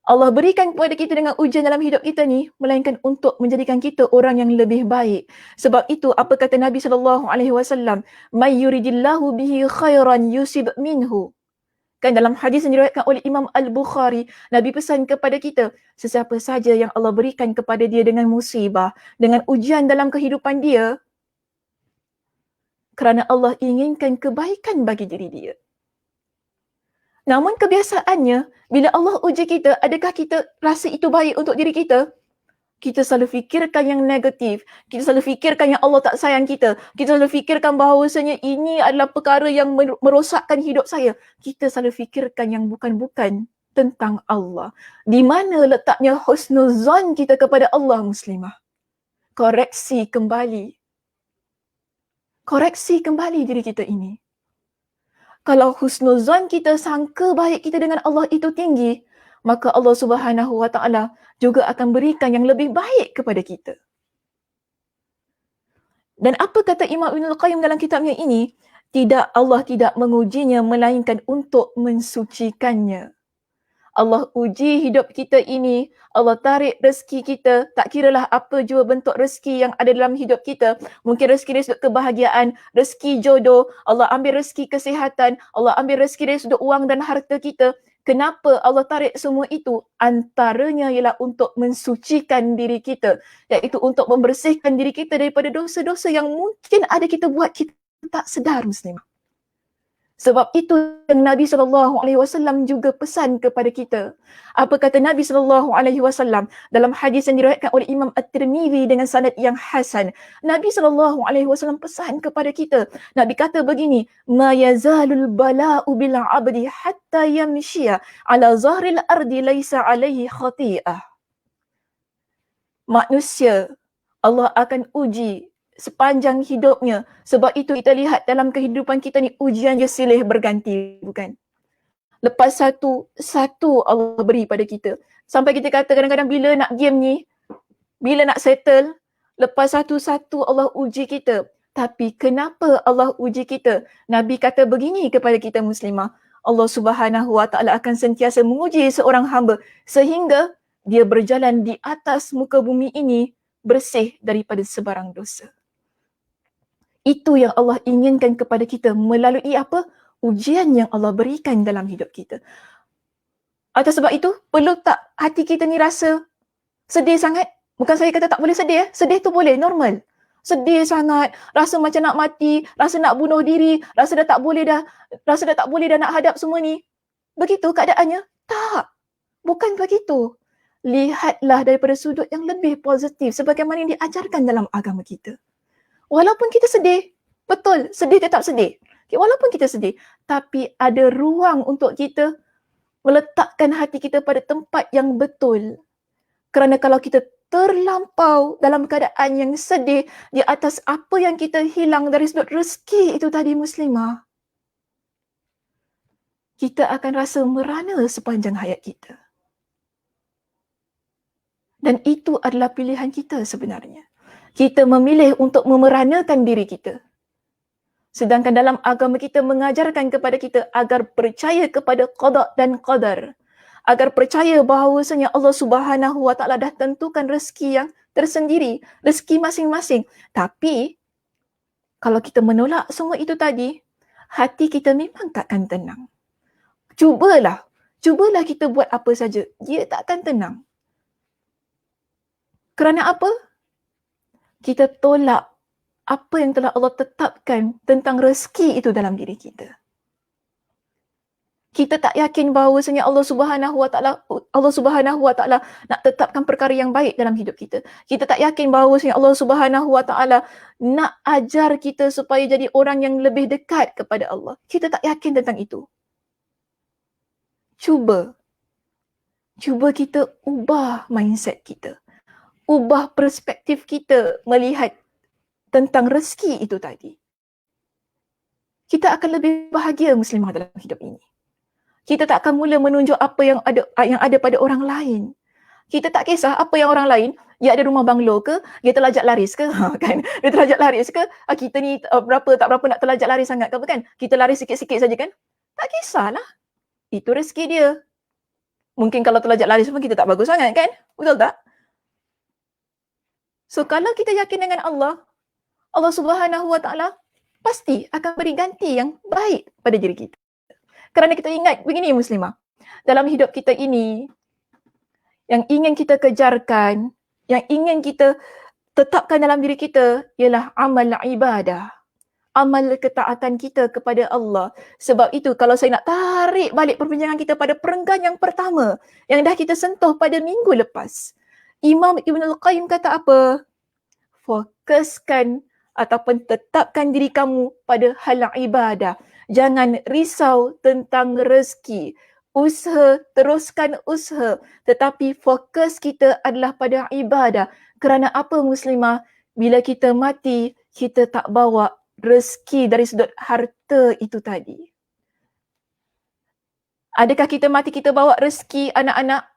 Allah berikan kepada kita dengan ujian dalam hidup kita ni, melainkan untuk menjadikan kita orang yang lebih baik. Sebab itu apa kata Nabi SAW? "May yuridillahu bihi khairan yusib minhu." Kan dalam hadis yang diriwayatkan oleh Imam Al-Bukhari, Nabi pesan kepada kita, sesiapa saja yang Allah berikan kepada dia dengan musibah, dengan ujian dalam kehidupan dia, kerana Allah inginkan kebaikan bagi diri dia. Namun kebiasaannya, bila Allah uji kita, adakah kita rasa itu baik untuk diri kita? Kita selalu fikirkan yang negatif. Kita selalu fikirkan yang Allah tak sayang kita. Kita selalu fikirkan bahawasanya ini adalah perkara yang merosakkan hidup saya. Kita selalu fikirkan yang bukan-bukan tentang Allah. Di mana letaknya husnuzan kita kepada Allah, muslimah? Koreksi kembali. Koreksi kembali diri kita ini. Kalau husnuzan kita, sangka baik kita dengan Allah itu tinggi, maka Allah Subhanahu Wa Taala juga akan berikan yang lebih baik kepada kita. Dan apa kata Imam Ibnul Qayyim dalam kitabnya ini? Allah tidak mengujinya melainkan untuk mensucikannya. Allah uji hidup kita ini, Allah tarik rezeki kita, tak kiralah apa jua bentuk rezeki yang ada dalam hidup kita. Mungkin rezeki dari sudut kebahagiaan, rezeki jodoh, Allah ambil rezeki kesihatan, Allah ambil rezeki dari sudut wang dan harta kita. Kenapa Allah tarik semua itu? Antaranya ialah untuk mensucikan diri kita, iaitu untuk membersihkan diri kita daripada dosa-dosa yang mungkin ada kita buat kita tak sedar, muslimah. Sebab itu yang Nabi SAW juga pesan kepada kita. Apa kata Nabi SAW dalam hadis yang diriwayatkan oleh Imam At-Tirmizi dengan sanad yang hasan. Nabi SAW pesan kepada kita. Nabi kata begini, "Ma yazalul bala'u bil 'abdi hatta yamshiya 'ala zahril ardi laisa 'alaihi khati'ah." Manusia, Allah akan uji sepanjang hidupnya. Sebab itu kita lihat dalam kehidupan kita ni, ujian dia silih berganti, bukan? Lepas satu Allah beri pada kita. Sampai kita kata kadang-kadang bila nak game ni, bila nak settle, lepas satu-satu Allah uji kita. Tapi kenapa Allah uji kita? Nabi kata begini kepada kita, muslimah. Allah Subhanahu Wa Taala akan sentiasa menguji seorang hamba sehingga dia berjalan di atas muka bumi ini bersih daripada sebarang dosa. Itu yang Allah inginkan kepada kita melalui apa? Ujian yang Allah berikan dalam hidup kita. Atas sebab itu, perlu tak hati kita ni rasa sedih sangat? Bukan saya kata tak boleh sedih. Sedih tu boleh, normal. Sedih sangat, rasa macam nak mati, rasa nak bunuh diri, rasa dah tak boleh dah nak hadap semua ni. Begitu keadaannya? Tak. Bukan begitu. Lihatlah daripada sudut yang lebih positif sebagaimana yang diajarkan dalam agama kita. Walaupun kita sedih, betul, sedih tetap sedih. Walaupun kita sedih, tapi ada ruang untuk kita meletakkan hati kita pada tempat yang betul. Kerana kalau kita terlampau dalam keadaan yang sedih di atas apa yang kita hilang dari sudut rezeki itu tadi, muslimah, kita akan rasa merana sepanjang hayat kita. Dan itu adalah pilihan kita sebenarnya. Kita memilih untuk memeranakan diri kita. Sedangkan dalam agama kita mengajarkan kepada kita agar percaya kepada qada dan qadar. Agar percaya bahawasanya Allah Subhanahu Wa Taala dah tentukan rezeki yang tersendiri, rezeki masing-masing. Tapi kalau kita menolak semua itu tadi, hati kita memang takkan tenang. Cubalah kita buat apa saja, dia takkan tenang. Kerana apa? Kita tolak apa yang telah Allah tetapkan tentang rezeki itu dalam diri kita. Kita tak yakin bahawasanya Allah Subhanahu Wa Taala nak tetapkan perkara yang baik dalam hidup kita. Kita tak yakin bahawasanya Allah Subhanahu Wa Taala nak ajar kita supaya jadi orang yang lebih dekat kepada Allah. Kita tak yakin tentang itu. Cuba kita ubah mindset kita. Ubah perspektif kita melihat tentang rezeki itu tadi. Kita akan lebih bahagia, muslimah, dalam hidup ini. Kita tak akan mula menunjuk apa yang ada pada orang lain. Kita tak kisah apa yang orang lain, dia ada rumah banglo ke, dia terlajak laris ke, kan? Dia terlajak laris ke? Kita ni tak berapa nak terlajak laris sangat ke, apa kan? Kita laris sikit-sikit saja kan? Tak kisahlah. Itu rezeki dia. Mungkin kalau terlajak laris pun kita tak bagus sangat kan? Betul tak? So kalau kita yakin dengan Allah Subhanahu Wa Taala pasti akan beri ganti yang baik pada diri kita. Kerana kita ingat begini, muslimah, dalam hidup kita ini, yang ingin kita kejarkan, yang ingin kita tetapkan dalam diri kita ialah amal ibadah. amal ketaatan kita kepada Allah. Sebab itu kalau saya nak tarik balik perbincangan kita pada perenggan yang pertama yang dah kita sentuh pada minggu lepas. Imam Ibn Al-Qayyim kata apa? Fokuskan ataupun tetapkan diri kamu pada hal ibadah. Jangan risau tentang rezeki. Usaha, teruskan usaha. Tetapi fokus kita adalah pada ibadah. Kerana apa muslimah? Bila kita mati, kita tak bawa rezeki dari sudut harta itu tadi. Adakah kita mati kita bawa rezeki anak-anak?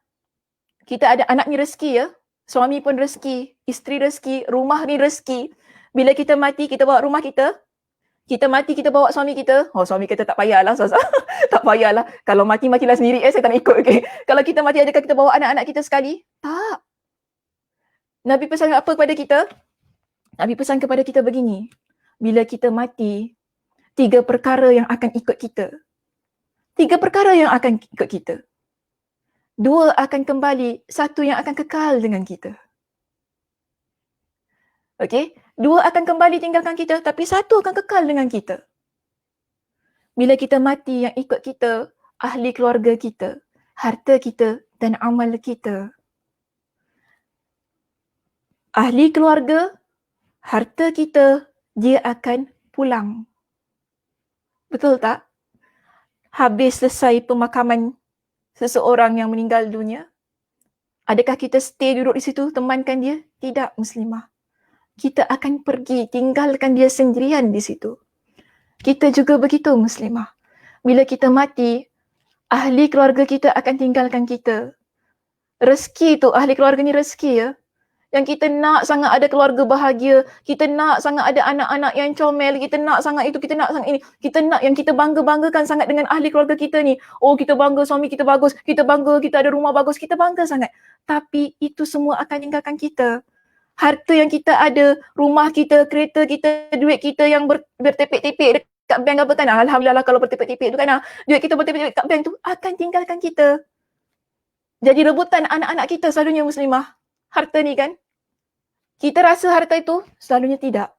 Kita ada anak ni rezeki ya. Suami pun rezeki, isteri rezeki, rumah ni rezeki. Bila kita mati kita bawa rumah kita. Kita mati kita bawa suami kita. Oh, suami kita tak payahlah. Tak payahlah. Kalau matilah sendiri saya tak nak ikut. Okay. Kalau kita mati adakah kita bawa anak-anak kita sekali? Tak. Nabi pesan apa kepada kita? Nabi pesan kepada kita begini. Bila kita mati, 3 perkara yang akan ikut kita. 3 perkara yang akan ikut kita. 2 akan kembali, 1 yang akan kekal dengan kita. Okey, 2 akan kembali tinggalkan kita, tapi 1 akan kekal dengan kita. Bila kita mati, yang ikut kita, ahli keluarga kita, harta kita dan amal kita. Ahli keluarga, harta kita, dia akan pulang. Betul tak? Habis selesai pemakaman seseorang yang meninggal dunia, adakah kita stay duduk di situ temankan dia? Tidak, muslimah. Kita akan pergi tinggalkan dia sendirian di situ. Kita juga begitu, muslimah. Bila kita mati, ahli keluarga kita akan tinggalkan kita. Rezeki tu, ahli keluarga ni rezeki ya. Yang kita nak sangat ada keluarga bahagia, kita nak sangat ada anak-anak yang comel, kita nak sangat itu, kita nak sangat ini. Kita nak yang kita bangga-banggakan sangat dengan ahli keluarga kita ni. Oh, kita bangga suami kita bagus, kita bangga kita ada rumah bagus, kita bangga sangat. Tapi itu semua akan tinggalkan kita. Harta yang kita ada, rumah kita, kereta kita, duit kita yang bertepek-tepek dekat bank apa kan. Alhamdulillah kalau bertepek-tepek tu kan. Duit kita bertepek-tepek dekat bank tu akan tinggalkan kita. Jadi rebutan anak-anak kita selalunya muslimah. Harta ni kan. Kita rasa harta itu, selalunya tidak.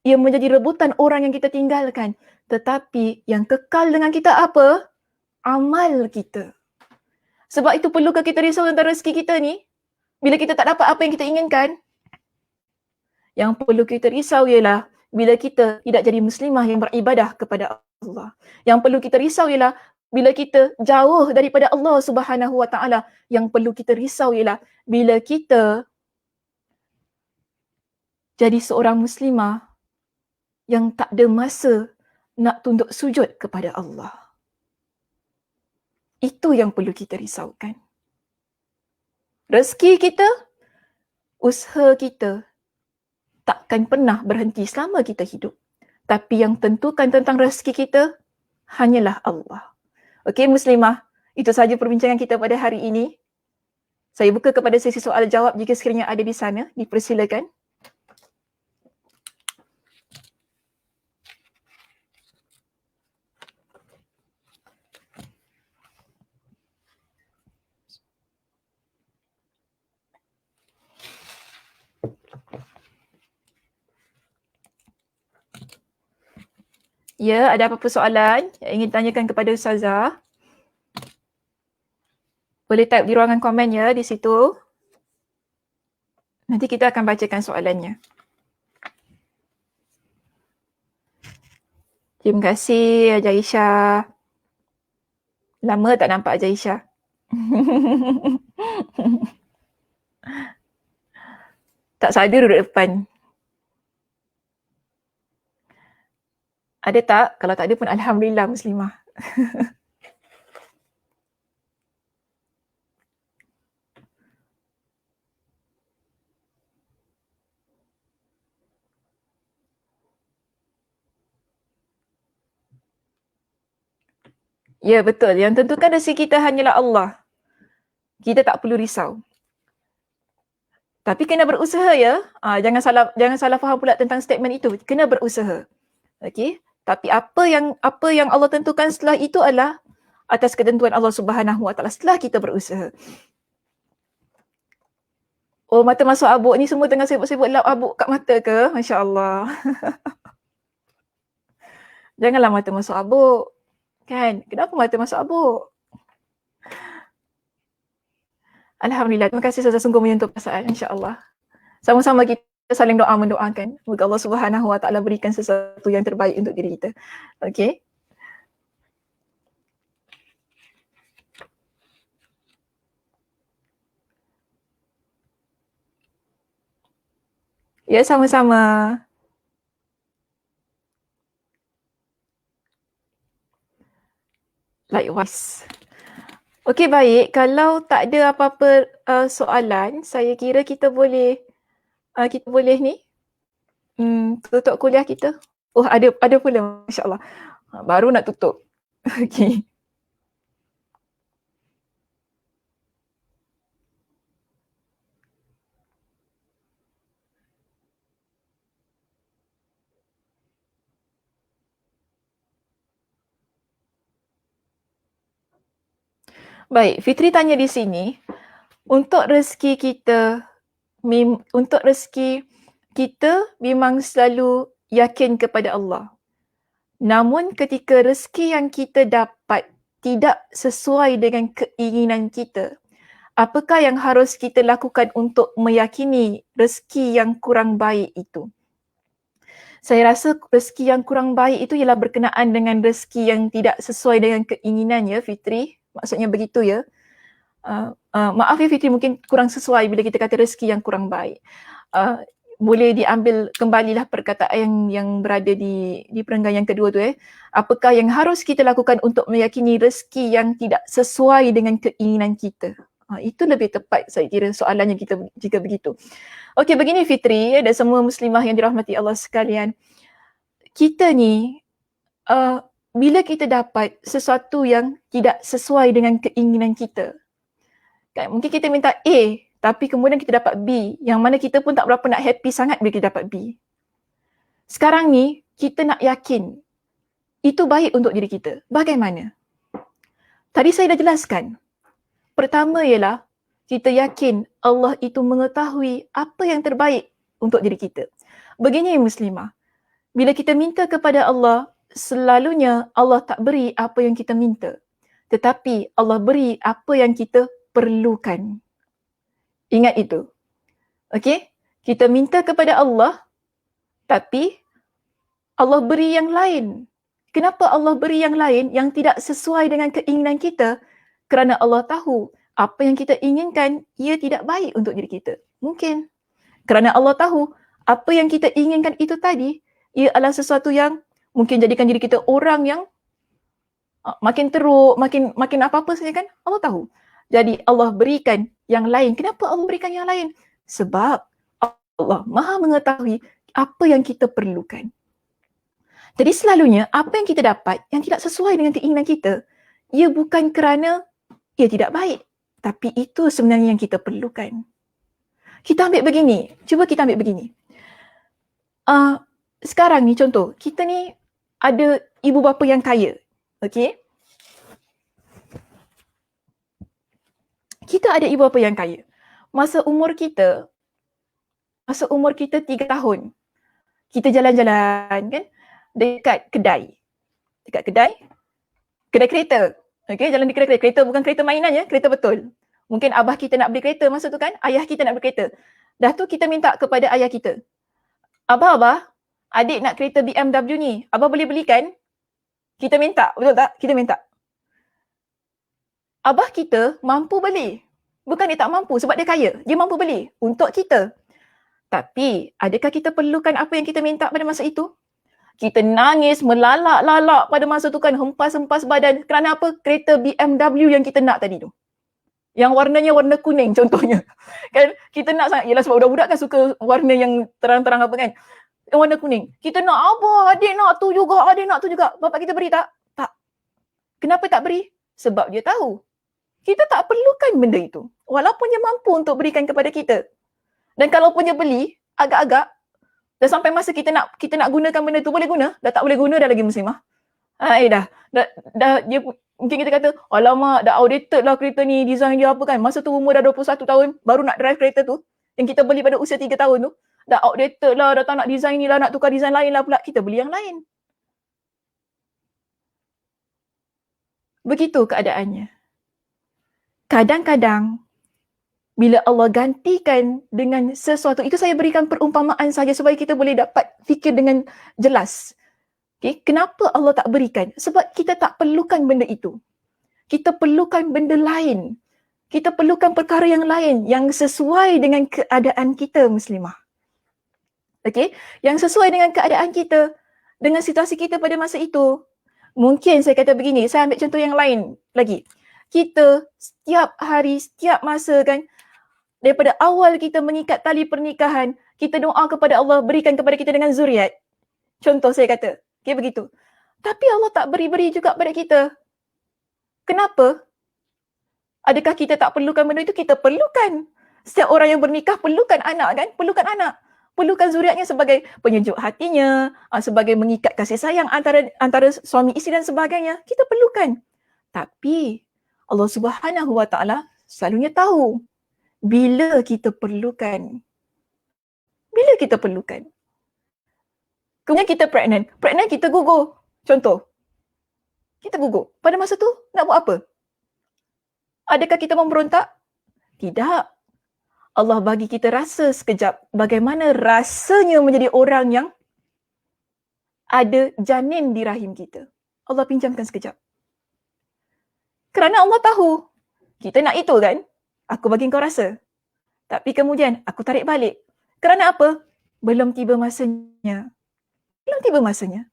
Ia menjadi rebutan orang yang kita tinggalkan. Tetapi yang kekal dengan kita apa? Amal kita. Sebab itu perlukah kita risau tentang rezeki kita ni? Bila kita tak dapat apa yang kita inginkan? Yang perlu kita risau ialah bila kita tidak jadi muslimah yang beribadah kepada Allah. Yang perlu kita risau ialah bila kita jauh daripada Allah Subhanahu Wa Taala. Yang perlu kita risau ialah bila kita jadi seorang muslimah yang tak ada masa nak tunduk sujud kepada Allah. Itu yang perlu kita risaukan. Rezeki kita, usaha kita takkan pernah berhenti selama kita hidup. Tapi yang tentukan tentang rezeki kita hanyalah Allah. Okey muslimah, itu sahaja perbincangan kita pada hari ini. Saya buka kepada sesi soal jawab jika sekiranya ada di sana, dipersilakan. Ya, ada apa-apa soalan yang ingin tanyakan kepada Ustazah? Boleh type di ruangan komen ya di situ. Nanti kita akan bacakan soalannya. Terima kasih Haji Aisyah. Lama tak nampak Haji Aisyah. Tak sadar duduk depan. Ada tak? Kalau tak ada pun Alhamdulillah muslimah. Ya betul, yang tentukan rezeki kita hanyalah Allah. Kita tak perlu risau. Tapi kena berusaha ya. Jangan salah faham pula tentang statement itu. Kena berusaha. Okey. Tapi apa yang Allah tentukan setelah itu adalah atas ketentuan Allah Subhanahu Wa Taala setelah kita berusaha. Oh, mata masuk abuk ni semua tengah sibuk-sibuk lap abuk kat mata ke? Masya-Allah. Janganlah mata masuk abuk. Kan? Kenapa mata masuk abuk? Alhamdulillah. Terima kasih Ustazah sungguh menyentuh perasaan, insya-Allah. Sama-sama kita saling doa mendoakan. Semoga Allah Subhanahu Wa Taala berikan sesuatu yang terbaik untuk diri kita. Okey. Ya, sama-sama. Likewise. Okey, baik. Kalau tak ada apa-apa soalan, saya kira kita boleh ni tutup kuliah kita. Oh, ada pula, masya-Allah. Baru nak tutup. Okey. Baik, Fitri tanya di sini, untuk rezeki kita memang selalu yakin kepada Allah. Namun ketika rezeki yang kita dapat tidak sesuai dengan keinginan kita, apakah yang harus kita lakukan untuk meyakini rezeki yang kurang baik itu? Saya rasa rezeki yang kurang baik itu ialah berkenaan dengan rezeki yang tidak sesuai dengan keinginan ya Fitri. Maksudnya begitu ya. Maaf ya Fitri, mungkin kurang sesuai bila kita kata rezeki yang kurang baik. Boleh diambil kembalilah perkataan yang berada di perenggan yang kedua tu Apakah yang harus kita lakukan untuk meyakini rezeki yang tidak sesuai dengan keinginan kita? Itu lebih tepat saya kira soalannya kita jika begitu. Okey, begini Fitri dan semua muslimah yang dirahmati Allah sekalian. Kita ni bila kita dapat sesuatu yang tidak sesuai dengan keinginan kita, kan, mungkin kita minta A tapi kemudian kita dapat B, yang mana kita pun tak berapa nak happy sangat bila kita dapat B. Sekarang ni kita nak yakin itu baik untuk diri kita. Bagaimana? Tadi saya dah jelaskan. Pertama ialah kita yakin Allah itu mengetahui apa yang terbaik untuk diri kita. Begini muslimah, bila kita minta kepada Allah, selalunya Allah tak beri apa yang kita minta. Tetapi Allah beri apa yang kita perlukan. Ingat itu. Okey? Kita minta kepada Allah, tapi Allah beri yang lain. Kenapa Allah beri yang lain yang tidak sesuai dengan keinginan kita? Kerana Allah tahu apa yang kita inginkan, ia tidak baik untuk diri kita. Mungkin. Kerana Allah tahu apa yang kita inginkan itu tadi, ia adalah sesuatu yang mungkin jadikan diri kita orang yang makin teruk, makin apa-apa saja kan? Allah tahu. Jadi Allah berikan yang lain. Kenapa Allah berikan yang lain? Sebab Allah Maha mengetahui apa yang kita perlukan. Jadi selalunya apa yang kita dapat yang tidak sesuai dengan keinginan kita, ia bukan kerana ia tidak baik, tapi itu sebenarnya yang kita perlukan. Kita ambil begini, cuba kita ambil begini. Sekarang ni contoh, kita ni ada ibu bapa yang kaya, okey? Kita ada ibu bapa yang kaya. Masa umur kita 3 tahun, kita jalan-jalan kan dekat kedai. Kedai kereta. Okey, jalan di kedai kereta, bukan kereta mainan ya, kereta betul. Mungkin abah kita nak beli kereta masa tu kan, ayah kita nak beli kereta. Dah tu kita minta kepada ayah kita. Abah, adik nak kereta BMW ni, abah boleh belikan? Kita minta, betul tak? Kita minta. Abah kita mampu beli. Bukan dia tak mampu sebab dia kaya. Dia mampu beli untuk kita. Tapi adakah kita perlukan apa yang kita minta pada masa itu? Kita nangis, melalak-lalak pada masa tu kan, hempas-hempas badan. Kerana apa? Kereta BMW yang kita nak tadi tu. Yang warnanya warna kuning contohnya. Kan kita nak sangat, yelah sebab budak-budak kan suka warna yang terang-terang apa kan. Yang warna kuning. Kita nak abah, adik nak tu juga. Bapak kita beri tak? Tak. Kenapa tak beri? Sebab dia tahu kita tak perlukan benda itu. Walaupun dia mampu untuk berikan kepada kita. Dan kalau pun dia beli, agak-agak, dah sampai masa kita nak gunakan benda tu, boleh guna? Dah tak boleh guna dah lagi muslimah. Dah dia, mungkin kita kata, alamak dah outdated lah kereta ni, design dia apa kan. Masa tu umur dah 21 tahun, baru nak drive kereta tu, yang kita beli pada usia 3 tahun tu, dah outdated lah, dah tak nak design ni lah, nak tukar design lain lah pula. Kita beli yang lain. Begitu keadaannya. Kadang-kadang bila Allah gantikan dengan sesuatu, itu saya berikan perumpamaan saja supaya kita boleh dapat fikir dengan jelas. Okay? Kenapa Allah tak berikan? Sebab kita tak perlukan benda itu. Kita perlukan benda lain. Kita perlukan perkara yang lain yang sesuai dengan keadaan kita, muslimah. Okay? Yang sesuai dengan keadaan kita, dengan situasi kita pada masa itu. Mungkin saya kata begini, saya ambil contoh yang lain lagi. Kita setiap hari, setiap masa kan, daripada awal kita mengikat tali pernikahan, kita doa kepada Allah berikan kepada kita dengan zuriat. Contoh saya kata, okay, begitu. Tapi Allah tak beri-beri juga pada kita. Kenapa? Adakah kita tak perlukan benda itu? Kita perlukan. Setiap orang yang bernikah perlukan anak kan? Perlukan anak. Perlukan zuriatnya sebagai penyejuk hatinya, sebagai mengikat kasih sayang antara suami isteri dan sebagainya. Kita perlukan. Tapi Allah Subhanahu Wa Taala selalunya tahu bila kita perlukan. Bila kita perlukan. Kemudian kita pregnant. Pregnant kita gugur. Contoh. Kita gugur. Pada masa tu nak buat apa? Adakah kita memberontak? Tidak. Allah bagi kita rasa sekejap bagaimana rasanya menjadi orang yang ada janin di rahim kita. Allah pinjamkan sekejap. Kerana Allah tahu kita nak itu kan? Aku bagi kau rasa. Tapi kemudian aku tarik balik. Kerana apa? Belum tiba masanya. Belum tiba masanya.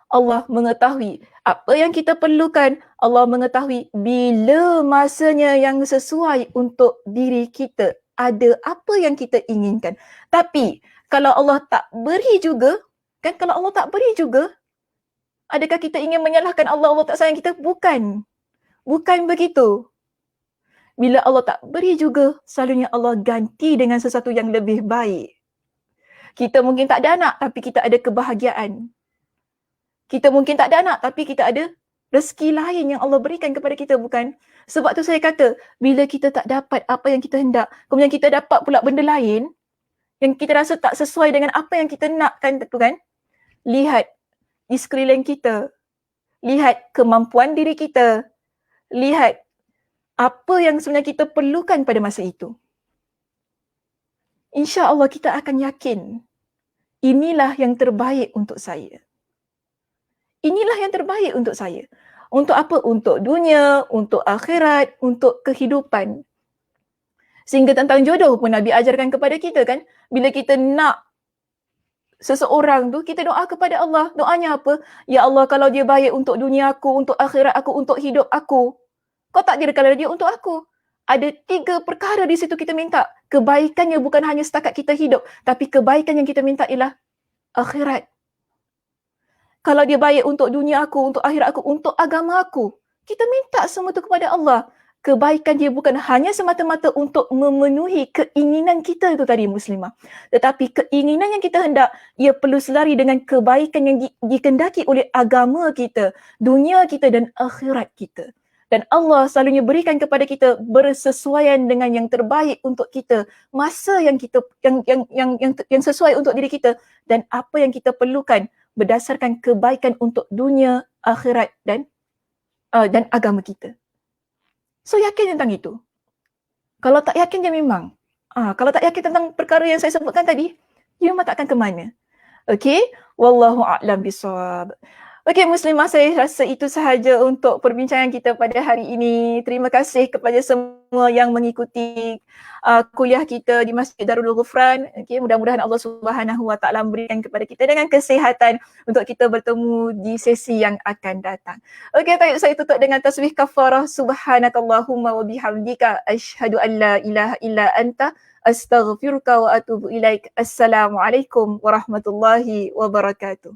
Allah mengetahui apa yang kita perlukan. Allah mengetahui bila masanya yang sesuai untuk diri kita. Ada apa yang kita inginkan. Tapi kalau Allah tak beri juga, kan kalau Allah tak beri juga, adakah kita ingin menyalahkan Allah, Allah tak sayang kita? Bukan. Bukan begitu. Bila Allah tak beri juga, selalunya Allah ganti dengan sesuatu yang lebih baik. Kita mungkin tak ada anak, tapi kita ada kebahagiaan. Kita mungkin tak ada anak, tapi kita ada rezeki lain yang Allah berikan kepada kita, bukan? Sebab tu saya kata, bila kita tak dapat apa yang kita hendak, kemudian kita dapat pula benda lain, yang kita rasa tak sesuai dengan apa yang kita nakkan tu kan? Lihat di sekeliling kita. Lihat kemampuan diri kita. Lihat apa yang sebenarnya kita perlukan pada masa itu. InsyaAllah kita akan yakin, inilah yang terbaik untuk saya. Inilah yang terbaik untuk saya. Untuk apa? Untuk dunia, untuk akhirat, untuk kehidupan. Sehingga tentang jodoh pun Nabi ajarkan kepada kita kan. Bila kita nak seseorang tu, kita doa kepada Allah. Doanya apa? Ya Allah, kalau dia baik untuk dunia aku, untuk akhirat aku, untuk hidup aku, kau takdirkanlah dia untuk aku. Ada 3 perkara di situ kita minta. Kebaikannya bukan hanya setakat kita hidup, tapi kebaikan yang kita minta ialah akhirat. Kalau dia baik untuk dunia aku, untuk akhirat aku, untuk agama aku, kita minta semua itu kepada Allah. Kebaikan dia bukan hanya semata-mata untuk memenuhi keinginan kita itu tadi, muslimah. Tetapi keinginan yang kita hendak, ia perlu selari dengan kebaikan yang dikendaki oleh agama kita, dunia kita dan akhirat kita. Dan Allah selalunya berikan kepada kita bersesuaian dengan yang terbaik untuk kita, masa yang kita yang sesuai untuk diri kita dan apa yang kita perlukan berdasarkan kebaikan untuk dunia, akhirat dan agama kita. So yakin tentang itu. Kalau tak yakin dia memang. Kalau tak yakin tentang perkara yang saya sebutkan tadi, dia memang takkan ke mana. Okey, wallahu a'lam bishawab. Okey muslimah, saya rasa itu sahaja untuk perbincangan kita pada hari ini. Terima kasih kepada semua yang mengikuti kuliah kita di Masjid Darul Ghufran. Okey, mudah-mudahan Allah Subhanahu Wa Taala memberikan kepada kita dengan kesihatan untuk kita bertemu di sesi yang akan datang. Okey, saya tutup dengan tasbih kafarah. Subhanakallahumma wa bihamdika asyhadu an la ilaha illa anta astaghfiruka wa atubu ilaik. Assalamualaikum warahmatullahi wabarakatuh.